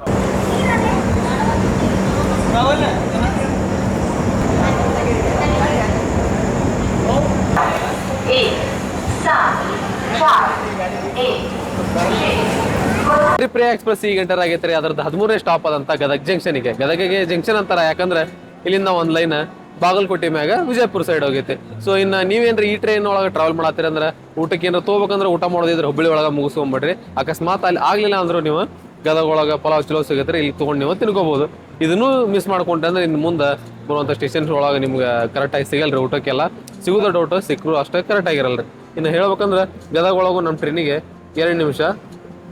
ಹರಿಪ್ರಿಯಾ ಎಕ್ಸ್ಪ್ರೆಸ್ ಈಗ ಎಂಟರ್ ಆಗೈತ್ರಿ. ಅದ್ರದ್ದು 13ನೇ ಸ್ಟಾಪ್ ಅದಂತ ಗದಗ ಜಂಕ್ಷನ್ಗೆ. ಗದಗಿಗೆ ಜಂಕ್ಷನ್ ಅಂತಾರ, ಯಾಕಂದ್ರೆ ಇಲ್ಲಿಂದ ಒಂದ್ ಲೈನ್ ಬಾಗಲಕೋಟೆ ಮ್ಯಾಗ ವಿಜಯಪುರ ಸೈಡ್ ಹೋಗೈತಿ. ಸೊ ಇನ್ನ ನೀವೇನ್ರಿ ಈ ಟ್ರೈನ್ ಒಳಗೆ ಟ್ರಾವೆಲ್ ಮಾಡತ್ತೀರಿ ಅಂದ್ರೆ ಊಟಕ್ಕೆ ಏನಾರ ತಗೋಬೇಕಂದ್ರೆ ಊಟ ಮಾಡೋದಿದ್ರೆ ಹುಬ್ಬಳ್ಳಿ ಒಳಗೆ ಮುಗಿಸ್ಕೊಂಡ್ಬಿಡ್ರಿ. ಅಕಸ್ಮಾತ್ ಅಲ್ಲಿ ಆಗ್ಲಿಲ್ಲ ಅಂದ್ರೂ ನೀವು ಗದಗ ಒಳಗೆ ಪಲಾವ್ ಚಲೋ ಸಿಗತ್ರಿ, ಇಲ್ಲಿ ತೊಗೊಂಡು ನೀವು ತಿನ್ಕೋಬಹುದು. ಇದನ್ನು ಮಿಸ್ ಮಾಡ್ಕೊಂಡ್ರೆ ಅಂದ್ರೆ ಇನ್ನು ಮುಂದೆ ಬರುವಂಥ ಸ್ಟೇಷನ್ ಒಳಗೆ ನಿಮ್ಗೆ ಕರೆಕ್ಟಾಗಿ ಸಿಗಲ್ರಿ. ಊಟಕ್ಕೆಲ್ಲ ಸಿಗೋದ ಡೌಟ್, ಸಿಕ್ಕರು ಅಷ್ಟೇ ಕರೆಕ್ಟ್ ಆಗಿರಲ್ರಿ. ಇನ್ನು ಹೇಳ್ಬೇಕಂದ್ರೆ ಗದಗ ಒಳಗು ನಮ್ಮ ಟ್ರೈನಿಗೆ 2 ನಿಮಿಷ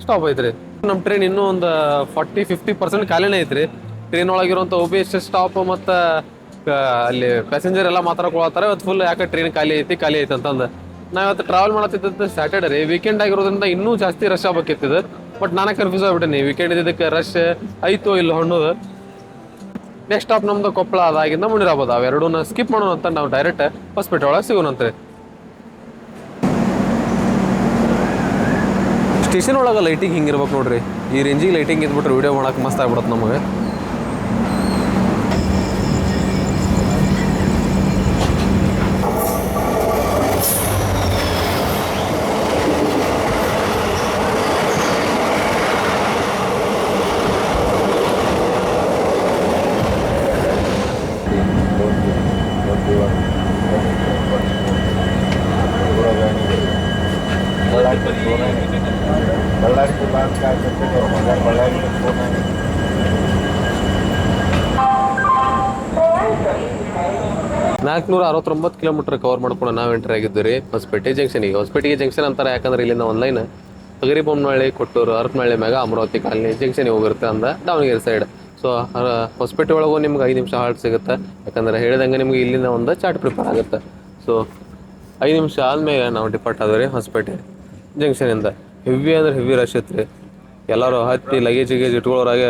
ಸ್ಟಾಪ್ ಐತ್ರಿ. ನಮ್ಮ ಟ್ರೈನ್ ಇನ್ನೂ ಒಂದು 40-50% ಖಾಲಿನೇ ಐತ್ರಿ. ಟ್ರೈನ್ ಒಳಗಿರುವಂಥ OBS ಸ್ಟಾಪ್ ಮತ್ತು ಅಲ್ಲಿ ಪ್ಯಾಸೆಂಜರ್ ಎಲ್ಲ ಮಾತಾಡ್ಕೊಳತ್ತಾರೆ ಇವತ್ತು ಫುಲ್ ಯಾಕೆ ಟ್ರೈನ್ ಖಾಲಿ ಐತಿ ಅಂತಂದು. ನಾವು ಇವತ್ತು ಟ್ರಾವೆಲ್ ಮಾಡತ್ತಿದ್ದು ಸ್ಯಾಟರ್ಡೇ ರೀ, ವೀಕೆಂಡ್ ಆಗಿರೋದ್ರಿಂದ ಇನ್ನೂ ಜಾಸ್ತಿ ರಶ್ ಆಗ್ಬೇಕಿತ್ತು. ಬಟ್ ನಾನೇ ಕನ್ಫ್ಯೂಸ್ ಆಗ್ಬಿಟ್ಟೇನಿ, ವೀಕೆಂಡ್ ಇದ್ದಕ್ಕೆ ರಶ್ ಐತೋ ಇಲ್ಲ ಅನ್ನೋದು. ನೆಕ್ಸ್ಟ್ ಸ್ಟಾಪ್ ನಮ್ದು ಕೊಪ್ಪಳ, ಅದಾಗಿಂದ ಮುನಿರಾಬಾದ್. ಅವೆರಡನ್ನ ಸ್ಕಿಪ್ ಮಾಡೋಣ ಅಂತ ನಾವು ಡೈರೆಕ್ಟ್ ಹೊಸಪೇಟೆ ಒಳಗೆ ಸಿಗೋಣಂತ್ರಿ. ಸ್ಟೇಷನ್ ಒಳಗೆ ಲೈಟಿಂಗ್ ಹಿಂಗಿರ್ಬೇಕು ನೋಡ್ರಿ, ಈ ರೇಂಜಿಗೆ ಲೈಟಿಂಗ್ ಇದ್ಬಿಟ್ರೆ ವಿಡಿಯೋ ಮಾಡಕ್ಕೆ ಮಸ್ತ್ ಆಗ್ಬಿಡುತ್ತೆ ನಮಗೆ. बल्लारी के बाद क्या करते हैं मगर बल्लारी में सोना है 469 ಕಿಲೋಮೀಟರ್ ಕವರ್ ಮಾಡ್ಕೊಂಡು ನಾವು ಎಂಟ್ರಿ ಆಗಿದ್ದು ರೀ ಹೊಸಪೇಟೆ ಜಂಕ್ಷನಿಗೆ. ಹೊಸಪೇಟೆಗೆ ಜಂಕ್ಷನ್ ಅಂತಾರೆ ಯಾಕಂದ್ರೆ ಇಲ್ಲಿಂದ ಒಂದು ಲೈನ್ ಹಗರಿಬೊಮ್ಮನಹಳ್ಳಿ, ಕೊಟ್ಟೂರು, ಹರಪನಹಳ್ಳಿ ಮ್ಯಾಗ ಅಮರಾವತಿ ಕಾಲನಿ ಜಂಕ್ಷನಿಗೆ ಹೋಗಿರುತ್ತೆ ಅಂದ ದಾವಣಗೆರೆ ಸೈಡ್. ಸೊ ಹೊಸಪೇಟೆ ಒಳಗೂ ನಿಮ್ಗೆ 5 ನಿಮಿಷ ಹಾಲ್ಟ್ ಸಿಗುತ್ತೆ, ಯಾಕಂದ್ರೆ ಹೇಳಿದಂಗೆ ನಿಮ್ಗೆ ಇಲ್ಲಿಂದ ಒಂದು ಚಾಟ್ ಪ್ರಿಪೇರ್ ಆಗುತ್ತೆ. ಸೊ 5 ನಿಮಿಷ ಆದಮೇಲೆ ನಾವು ಡಿಪಾರ್ಟ್ ಆದ್ರಿ ಹೊಸಪೇಟೆ ಜಂಕ್ಷನಿಂದ. ಹೆವಿ ಅಂದ್ರೆ ಹೆವಿ ರಶ್ ಇತ್ತು, ಎಲ್ಲರೂ ಹತ್ತಿ ಲಗೇಜ್ ಇಟ್ಕೊಳ್ಳೋರಾಗೆ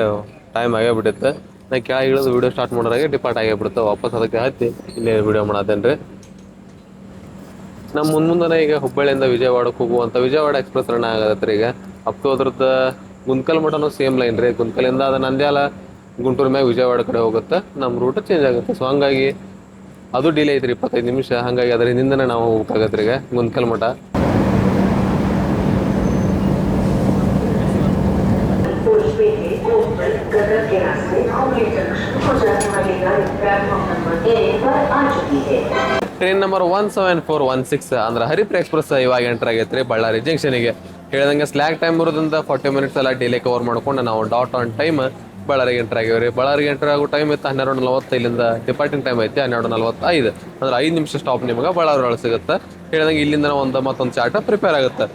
ಟೈಮ್ ಆಗೇ ಬಿಟ್ಟಿತ್ತು. ನಾ ಕೆಳಗೆ ಇಳಿದು ವೀಡಿಯೋ ಸ್ಟಾರ್ಟ್ ಮಾಡೋರಾಗೆ ಡಿಪಾರ್ಟ್ ಆಗೇ ಬಿಡುತ್ತೆ. ವಾಪಸ್ ಅದಕ್ಕೆ ಹತ್ತಿ ಇಲ್ಲೇ ವೀಡಿಯೋ ಮಾಡತ್ತೇನೆ ರೀ. ನಮ್ಮ ಮುಂದೆ ಈಗ ಹುಬ್ಬಳ್ಳಿಯಿಂದ ವಿಜಯವಾಡಕ್ಕೆ ಹೋಗುವಂಥ ವಿಜಯವಾಡ ಎಕ್ಸ್ಪ್ರೆಸ್ ರನ್ ಆಗತ್ತೆ ರೀ. ಈಗ ಅಪ್ ಟು ಅದ್ರದ್ದು ಗುಂತ್ಕಲ್ ಮಟನೂ ಸೇಮ್ ಲೈನ್ ರೀ. ಗುಂತ್ಕಲಿಂದ ಅದು ನಂದ್ಯಾಲ ಗುಂಟೂರು ಮ್ಯಾಗ ವಿಜಯವಾಡ ಕಡೆ ಹೋಗುತ್ತೆ, ನಮ್ಮ ರೂಟ್ ಚೇಂಜ್ ಆಗುತ್ತೆ. ಸೊ ಹಂಗಾಗಿ ಅದು ಡಿಲೇ ಐತ್ರಿ 25 ನಿಮಿಷ. ಹಾಗಾಗಿ ಅದ್ರ ಹಿಂದಿಂದನೇ ನಾವು ಹೋಗ್ಬೇಕಾಗತ್ತೆ ರೀ ಈಗ ಗುಂತ್ಕಲ್ ಮಠ. ಟ್ರೈನ್ ನಂಬರ್ 17416 ಅಂದ್ರೆ ಹರಿಪ್ರಿಯಾ ಎಕ್ಸ್ಪ್ರೆಸ್ ಇವಾಗ ಎಂಟರ್ ಆಗೈತೆ ರೀ ಬಳ್ಳಾರಿ ಜಂಕ್ಷನಿಗೆ. ಹೇಳಿದಂಗೆ ಸ್ಲ್ಯಾಕ್ ಟೈಮ್ ಇರೋದ್ರಿಂದ 40 ಮಿನಿಟ್ಸ್ ಎಲ್ಲ ಡಿಲೇ ಕವರ್ ಮಾಡ್ಕೊಂಡು ನಾವು ಡಾಟ್ ಆನ್ ಟೈಮ್ ಬಳ್ಳಾರಿಗೆ ಎಂಟರ್ ಆಗಿವ್ರಿ. ಬಳ್ಳಾರಿಗೆ ಎಂಟರ್ ಆಗೋ ಟೈಮ್ ಇತ್ತು 12:40. ಇಲ್ಲಿಂದ ಡಿಪಾರ್ಟಿಂಗ್ ಟೈಮ್ ಐತಿ 12:45. ಅಂದ್ರೆ 5 ನಿಮಿಷ ಸ್ಟಾಪ್ ನಿಮಗೆ ಬಳ್ಳಾರಿ ಒಳಗೆ ಸಿಗುತ್ತೆ. ಹೇಳಿದಂಗೆ ಇಲ್ಲಿಂದ ಮತ್ತೊಂದು ಚಾರ್ಟ್ ಪ್ರಿಪೇರ್ ಆಗುತ್ತೆ.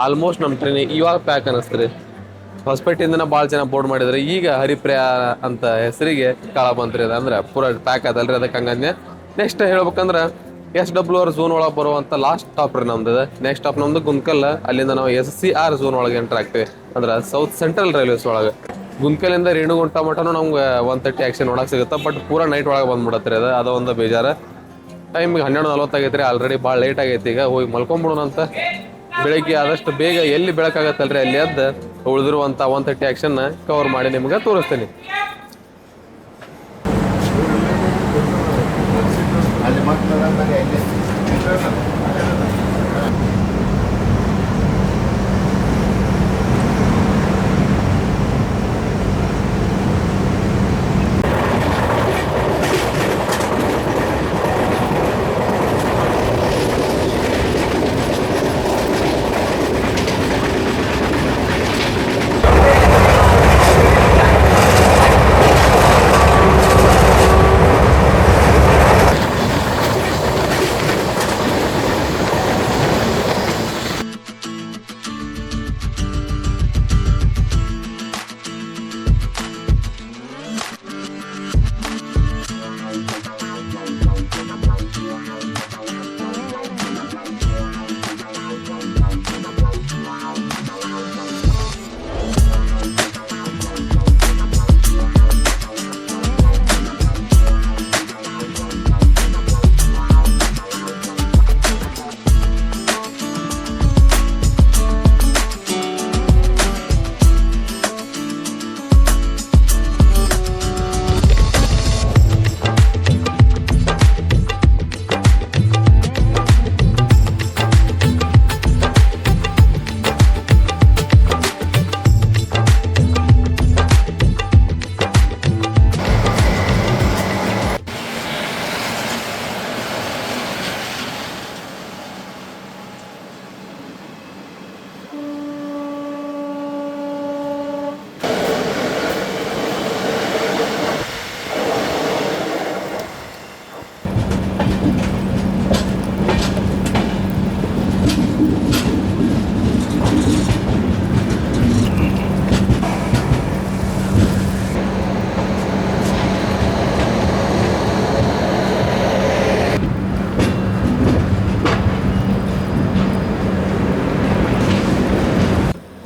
ಆಲ್ಮೋಸ್ಟ್ ನಮ್ಮ ಟ್ರೈನ್ ಇವಾಗ ಪ್ಯಾಕ್ ಅನ್ನಿಸ್ತೀರಿ. ಹೊಸಪೇಟೆಯಿಂದನೇ ಭಾಳ ಜನ ಬೋರ್ಡ್ ಮಾಡಿದ್ರೆ ಈಗ ಹರಿಪ್ರಿಯಾ ಅಂತ ಹೆಸರಿಗೆ ಕಾಳ ಬಂತ್ರಿ. ಅದು ಅಂದ್ರೆ ಪೂರ ಪ್ಯಾಕ್ ಅದಲ್ರಿ, ಅದಕ್ಕೆ ಹಂಗನ್ನೇ. ನೆಕ್ಸ್ಟ್ ಹೇಳ್ಬೇಕಂದ್ರೆ SWR ಝೋನ್ ಒಳಗೆ ಬರುವಂಥ ಲಾಸ್ಟ್ ಸ್ಟಾಪ್ ರೀ ನಮ್ದು. ನೆಕ್ಸ್ಟ್ ಸ್ಟಾಪ್ ನಮ್ದು ಗುಂತ್ಕಲ್. ಅಲ್ಲಿಂದ ನಾವು SCR ಝೋನ್ ಒಳಗೆ ಎಂಟರ್ ಆಗ್ತೀವಿ, ಅಂದ್ರೆ ಸೌತ್ ಸೆಂಟ್ರಲ್ ರೈಲ್ವೇಸ್ ಒಳಗೆ. ಗುಂತ್ಕಲಿಂದ ರೇಣುಗುಂಟ ಮಟನೂ ನಮ್ಗೆ 130 ಆಕ್ಷನ್ ನೋಡಕ್ಕೆ ಸಿಗುತ್ತೆ. ಬಟ್ ಪೂರ ನೈಟ್ ಒಳಗೆ ಬಂದ್ಬಿಡತ್ರಿ ಅದೊಂದು ಬೇಜಾರು. ಟೈಮಿಗೆ 12:40 ಆಗೈತೆ ರೀ, ಆಲ್ರೆಡಿ ಭಾಳ ಲೇಟ್ ಆಗೈತಿ. ಈಗ ಹೋಗಿ ಮಲ್ಕೊಂಬಿಡೋಣ ಅಂತ. ಬೆಳಗ್ಗೆ ಆದಷ್ಟು ಬೇಗ ಎಲ್ಲಿ ಬೆಳಕಾಗತ್ತಲ್ರಿ ಅಲ್ಲಿ ಎದ್ದು ಉಳಿದಿರುವಂಥ 130 ಆಕ್ಷನ್ನ ಕವರ್ ಮಾಡಿ ನಿಮ್ಗೆ ತೋರಿಸ್ತೀನಿ. ಅಲ್ಲಿ ಮತ್ತೆ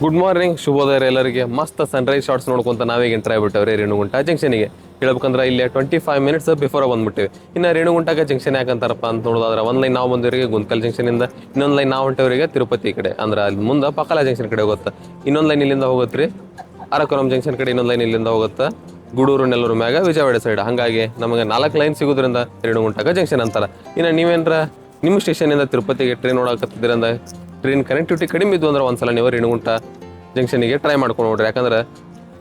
ಗುಡ್ ಮಾರ್ನಿಂಗ್, ಶುಭೋದಯ ಎಲ್ಲರಿಗೆ. ಮಸ್ತ್ ಸನ್ರೈಸ್ ಶಾರ್ಟ್ಸ್ ನೋಡ್ಕೊಂತ ನಾವೀಗ ಎಂಟರ್ ಆಗಿಬಿಟ್ಟವ್ರಿ ರೇಣುಗುಂಟ ಜಂಕ್ಷನಿಗೆ. ಹೇಳ್ಬೇಕಂದ್ರೆ ಇಲ್ಲಿ 25 ಮಿನಿಟ್ಸ್ ಬಿಫೋರ್ ಬಂದ್ಬಿಟ್ಟಿವಿ. ಇನ್ನು ರೇಣುಗುಂಟಾಗ ಜಂಕ್ಷನ್ ಯಾಕಂತಾರಪ್ಪ ಅಂತ ನೋಡೋದಾದ್ರೆ ಒಂದು ಲೈನ್ ನಾವು ಬಂದವರಿಗೆ ಗುಂತ್ಕಲ್ ಜಂಕ್ಷನಿಂದ, ಇನ್ನೊಂದು ಲೈನ್ ನಾವು ಹೊಂಟವರಿಗೆ ತಿರುಪತಿ ಕಡೆ, ಅಂದ್ರೆ ಅಲ್ಲಿ ಮುಂದೆ ಪಕ್ಕಲ ಜಂಕ್ಷನ್ ಕಡೆ ಹೋಗುತ್ತೆ. ಇನ್ನೊಂದು ಲೈನ್ ಇಲ್ಲಿಂದ ಹೋಗುತ್ತೆ ರೀ ಅರಕೋನಂ ಜಂಕ್ಷನ್ ಕಡೆ, ಇನ್ನೊಂದು ಲೈನ್ ಇಲ್ಲಿಂದ ಹೋಗುತ್ತೆ ಗೂಡೂರು ನೆಲ್ಲೂರು ಮ್ಯಾಗ ವಿಜಯವಾಡ ಸೈಡ್. ಹಾಗಾಗಿ ನಮಗೆ 4 ಲೈನ್ ಸಿಗೋದ್ರಿಂದ ರೇಣುಗುಂಟಾಗ ಜಂಕ್ಷನ್ ಅಂತಾರೆ. ಇನ್ನು ನೀವೇನರ ನಿಮ್ಮ ಸ್ಟೇಷನಿಂದ ತಿರುಪತಿಗೆ ಟ್ರೈನ್ ನೋಡಕತ್ತಿದ್ರಿಂದ ಟ್ರೈನ್ ಕನೆಕ್ಟಿವಿಟಿ ಕಡಿಮೆ ಇದ್ದು ಅಂದ್ರೆ ಒಂದ್ಸಲ ನೀವು ರೇಣುಗುಂಟ ಜಂಕ್ಷನಿಗೆ ಟ್ರೈ ಮಾಡ್ಕೊಂಡು ನೋಡ್ರಿ. ಯಾಕಂದ್ರೆ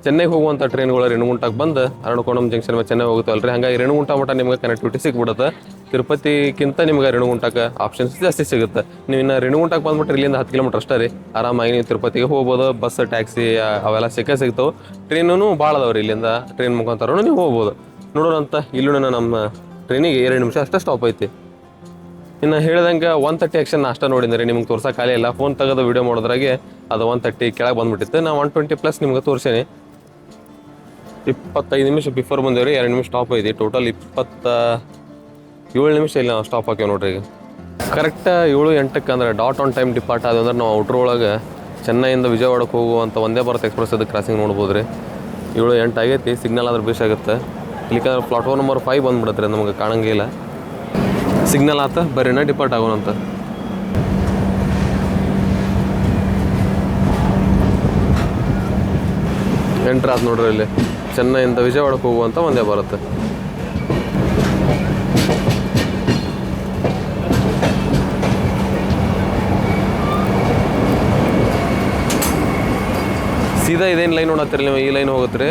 ಚೆನ್ನೈಗೆ ಹೋಗುವಂಥ ಟ್ರೈನ್ಗಳು ರೇಣುಗುಂಟಕ್ಕೆ ಬಂದು ಅರಕೋನಂ ಜಂಕ್ಷನ್ ಮೇಲೆ ಚೆನ್ನೈ ಹೋಗುತ್ತಲ್ರಿ. ಹಾಗಾಗಿ ರೇಣುಗುಂಟ ಮಟ್ಟ ನಿಮ್ಗೆ ಕನೆಕ್ಟಿವಿಟಿ ಸಿಗ್ಬಿಡುತ್ತೆ. ತಿರುಪತಿಗಿಂತ ನಿಮ್ಗೆ ರೇಣುಗುಂಟಕ್ಕೆ ಆಪ್ಷನ್ಸ್ ಜಾಸ್ತಿ ಸಿಗುತ್ತೆ. ನೀವು ಇನ್ನು ರೇಣುಗುಂಟಕ್ಕೆ ಬಂದ್ಬಿಟ್ರೆ ಇಲ್ಲಿಂದ 10 ಕಿಲೋಮೀಟರ್ ಅಷ್ಟೇ ರೀ. ಆರಾಮಾಗಿ ನೀವು ತಿರುಪತಿಗೆ ಹೋಗ್ಬೋದು. ಬಸ್, ಟ್ಯಾಕ್ಸಿ ಅವೆಲ್ಲ ಸಿಗ್ತಾವೆ. ಟ್ರೈನೂ ಭಾಳ ಅದಾವ್ರಿ. ಇಲ್ಲಿಂದ ಟ್ರೈನ್ ಮುಖಾಂತರ ನೀವು ಹೋಗ್ಬೋದು. ನೋಡೋಣಂತ ಇಲ್ಲೂ ನಮ್ಮ ಟ್ರೈನಿಗೆ 2 ನಿಮಿಷ ಅಷ್ಟೇ ಸ್ಟಾಪ್ ಐತಿ. ಇನ್ನು ಹೇಳ್ದಂಗೆ 1:30 ಆಕ್ಷನ್ ನಾಷ್ಟ ನೋಡಿದ್ರೆ ನಿಮ್ಗೆ ತೋರ್ಸೋಕೆ ಖಾಲಿ ಇಲ್ಲ. ಫೋನ್ ತೆಗೆದು ವೀಡಿಯೋ ಮಾಡೋದ್ರಾಗೆ ಅದು 1:30 ಕೆಳಗೆ ಬಂದ್ಬಿಟ್ಟಿತ್ತು. ನಾವು 120+ ನಿಮ್ಗೆ ತೋರಿಸೇನೆ. 25 ನಿಮಿಷ ಬಿಫೋರ್ ಬಂದೇವ್ರಿ. 2 ನಿಮಿಷ ಸ್ಟಾಪ್ ಐತಿ. ಟೋಟಲ್ 27 ನಿಮಿಷ ಇಲ್ಲಿ ನಾವು ಸ್ಟಾಪ್ ಹಾಕೇವೆ ನೋಡ್ರಿ. ಈಗ ಕರೆಕ್ಟ್ 7:08 ಅಂದ್ರೆ ಡಾಟ್ ಆನ್ ಟೈಮ್ ಡಿಪಾರ್ಟ್ ಆದ ಅಂದ್ರೆ ನಾವು ಔಟ್ರ್ ಒಳಗೆ ಚೆನ್ನೈಯಿಂದ ವಿಜಯವಾಡಕ್ಕೆ ಹೋಗುವಂಥ ಒಂದೇ ಭಾರತ್ ಎಕ್ಸ್ಪ್ರೆಸ್ ಅದು ಕ್ರಾಸಿಂಗ್ ನೋಡ್ಬೋದು ರೀ. 7:08 ಆಗೈತಿ. ಸಿಗ್ನಲ್ ಆದ್ರೆ ಬೇಸ್ ಆಗುತ್ತೆ. ಇಲ್ಲಿಕಂದ್ರೆ ಪ್ಲಾಟ್ಫಾರ್ಮ್ ನಂಬರ್ 5 ಬಂದ್ಬಿಡತ್ತೆ ರೀ. ನಮಗೆ ಕಾಣಂಗಿಲ್ಲ. ಸಿಗ್ನಲ್ ಆತ ಬರೀನ ಡಿಪಾರ್ಟ್ ಆಗೋಣಂತ. ಎಂಟ್ರ್ ಆತ ನೋಡ್ರಿ. ಇಲ್ಲಿ ಚೆನ್ನೈಯಿಂದ ವಿಜಯವಾಡಕ್ಕೆ ಹೋಗುವಂಥ ಒಂದೇ ಬರುತ್ತೆ. ಸೀದಾ ಇದೇನು ಲೈನ್ ನೋಡತ್ತೀರಿ ನೀವು, ಈ ಲೈನ್ ಹೋಗುತ್ತೆ ರೀ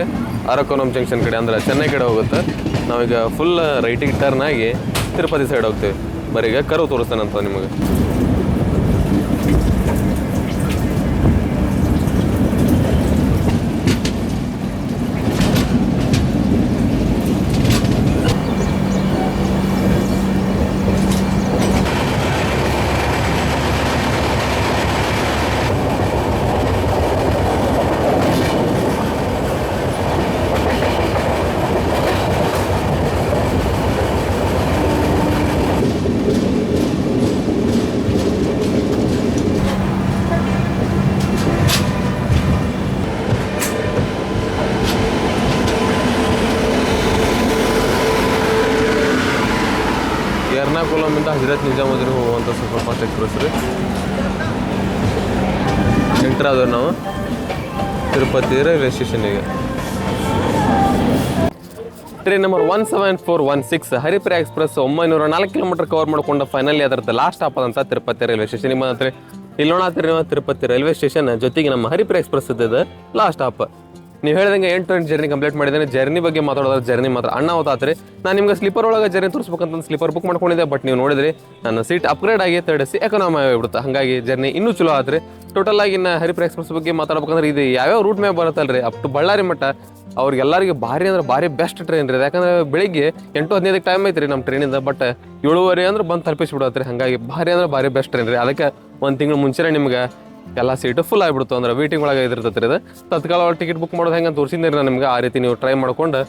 ಅರಕೋನಂ ಜಂಕ್ಷನ್ ಕಡೆ, ಅಂದ್ರೆ ಚೆನ್ನೈ ಕಡೆ ಹೋಗುತ್ತೆ. ನಾವೀಗ ಫುಲ್ ರೈಟಿಗೆ ಟರ್ನ್ ಆಗಿ ತಿರುಪತಿ ಸೈಡ್ ಹೋಗ್ತೀವಿ. ಬರೀಗ ಕರು ತೋರಿಸ್ತಾನಂತ ನಿಮಗೆ. ಎರ್ನಾಕುಲಮಿಂದ ಹಜರತ್ ನಿಜಾಮುದ್ದೀನ್ ಹೋಗುವಂಥ ಸೂಪರ್ ಫಾಸ್ಟ್ ಎಕ್ಸ್ಪ್ರೆಸ್ ರೀ. ಎಂಟರ್ ಆದ್ರೆ ನಾವು ತಿರುಪತಿ ರೈಲ್ವೆ ಸ್ಟೇಷನಿಗೆ. Train number 17416 Haripriya express 904 kilometre cover ಮಾಡ್ಕೊಂಡು ಫೈನಲಿ ಅದರದ್ದು ಲಾಸ್ಟ್ ಸ್ಟಾಪ್ ಆದಂಥ ತಿರುಪತಿ ರೈಲ್ವೆ ಸ್ಟೇಷನ್. ಬಂದ್ರೆ ಇಲ್ಲಿ ನೋಡತ್ತೀರಿ ನೀವು ತಿರುಪತಿ ರೈಲ್ವೆ ಸ್ಟೇಷನ್ ಜೊತೆಗೆ ನಮ್ಮ ಹರಿಪ್ರಿಯಾ ಎಕ್ಸ್ಪ್ರೆಸ್ ಇದ್ದದ್ದು ಲಾಸ್ಟ್ ಸ್ಟಾಪ್. ನೀವು ಹೇಳಿದಂಗೆ 8 ಜರ್ನಿ ಕಂಪ್ಲೀಟ್ ಮಾಡಿದ್ದೇನೆ. ಜರ್ನಿ ಬಗ್ಗೆ ಮಾತಾಡೋದ್ರೆ ಜರ್ನಿ ಮಾತ್ರ ಅಣ್ಣ ಹೋತಾತ್ರಿ. ನಾನು ನಿಮ್ಗೆ ಸ್ಲೀಪರ್ ಒಳಗೆ ಜರ್ನಿ ತೋರಿಸ್ಬೇಕಂತ ಸ್ಲೀಪರ್ ಬುಕ್ ಮಾಡ್ಕೊಂಡಿದ್ದೆ. ಬಟ್ ನೀವು ನೋಡಿದ್ರಿ ನನ್ನ ಸೀಟ್ ಅಪ್ಗ್ರೇಡ್ ಆಗಿ 3rd AC ಎಕನಾಮಿ ಆಗಿಬಿಡುತ್ತೆ. ಹಾಗಾಗಿ ಜರ್ನಿ ಇನ್ನೂ ಚಲೋ ಆತ್ರಿ. ಟೋಟಲ್ ಆಗಿ ಇನ್ನು ಹರಿಪ್ರಿಯಾ ಎಕ್ಸ್ಪ್ರೆಸ್ ಬಗ್ಗೆ ಮಾತಾಡ್ಬೇಕಂದ್ರೆ ಇದು ಯಾವ್ಯಾವ ರೂಟ್ ಮೇಲೆ ಬರುತ್ತಲ್ರಿ ಅಪ್ ಟು ಬಳ್ಳಾರಿ ಮಟ್ಟ ಅವ್ರಿಗೆಲ್ಲರಿಗೆ ಭಾರಿ ಅಂದ್ರೆ ಭಾರಿ ಬೆಸ್ಟ್ ಟ್ರೈನ್ ರೀ. ಯಾಕಂದ್ರೆ ಬೆಳಿಗ್ಗೆ 8:15 ಟೈಮ್ ಐತ್ರಿ ನಮ್ಮ ಟ್ರೈನಿಂದ. ಬಟ್ 7:30 ಅಂದ್ರೆ ಬಂದು ತಲುಪಿಸ್ಬಿಡತ್ರಿ. ಹಾಗಾಗಿ ಭಾರಿ ಅಂದ್ರೆ ಭಾರಿ ಬೆಸ್ಟ್ ಟ್ರೈನ್ ರೀ. ಅದಕ್ಕೆ 1 ತಿಂಗಳು ಮುಂಚೆನೇ ನಿಮ್ಗೆ ಎಲ್ಲ ಸೀಟು ಫುಲ್ ಆಗಿಬಿಡ್ತು. ಅಂದ್ರೆ ವೇಟಿಂಗ್ ಒಳಗೆ ಇದಿರ್ತೈತೆ ರೀ. ಇದು ತತ್ಕಾಲ ಟಿಕೆಟ್ ಬುಕ್ ಮಾಡೋದು ಹೆಂಗೆ ತೋರಿಸಿದ್ರಿ ನಾನು ನಿಮ್ಗೆ. ಆ ರೀತಿ ನೀವು ಟ್ರೈ ಮಾಡ್ಕೊಂಡು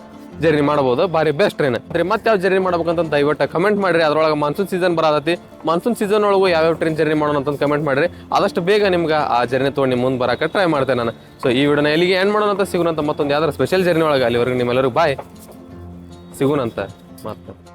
ಜರ್ನಿ ಮಾಡ್ಬೋದು. ಭಾರಿ ಬೆಸ್ಟ್ ಟ್ರೈನ್. ಅಂದ್ರೆ ಮತ್ತೆ ಯಾವ ಜರ್ನಿ ಮಾಡ್ಬೇಕಂತ ದಯವಿಟ್ಟು ಕಮೆಂಟ್ ಮಾಡಿರಿ. ಅದ್ರೊಳಗೆ ಮಾನ್ಸೂನ್ ಸೀಸನ್ ಬರತೈತಿ. ಮಾನ್ಸೂನ್ ಸೀಸನ್ ಒಳಗೂ ಯಾವ್ಯಾವ ಟ್ರೈನ್ ಜರ್ನಿ ಮಾಡೋಣ ಅಂತ ಕಮೆಂಟ್ ಮಾಡಿರಿ. ಆದಷ್ಟು ಬೇಗ ನಿಮ್ಗೆ ಆ ಜರ್ನಿ ತೊಗೊಂಡು ನಿಮ್ಮ ಮುಂದೆ ಬರೋಕೆ ಟ್ರೈ ಮಾಡ್ತೇನೆ ನಾನು. ಸೊ ಈ ವಿಡಿಯೋನ ಎಲ್ಲಿಗೆ ಎಂಡ್ ಮಾಡೋಣ ಅಂತ ಸಿಗೋಣಂತ ಮತ್ತೊಂದು ಯಾವ್ದಾರು ಸ್ಪೆಷಲ್ ಜರ್ನಿ ಒಳಗೆ. ಅಲ್ಲಿವರೆಗೆ ನಿಮ್ಮೆಲ್ಲರಿಗೂ ಬಾಯ್, ಸಿಗೋಣಂತ ಮತ್ತೆ.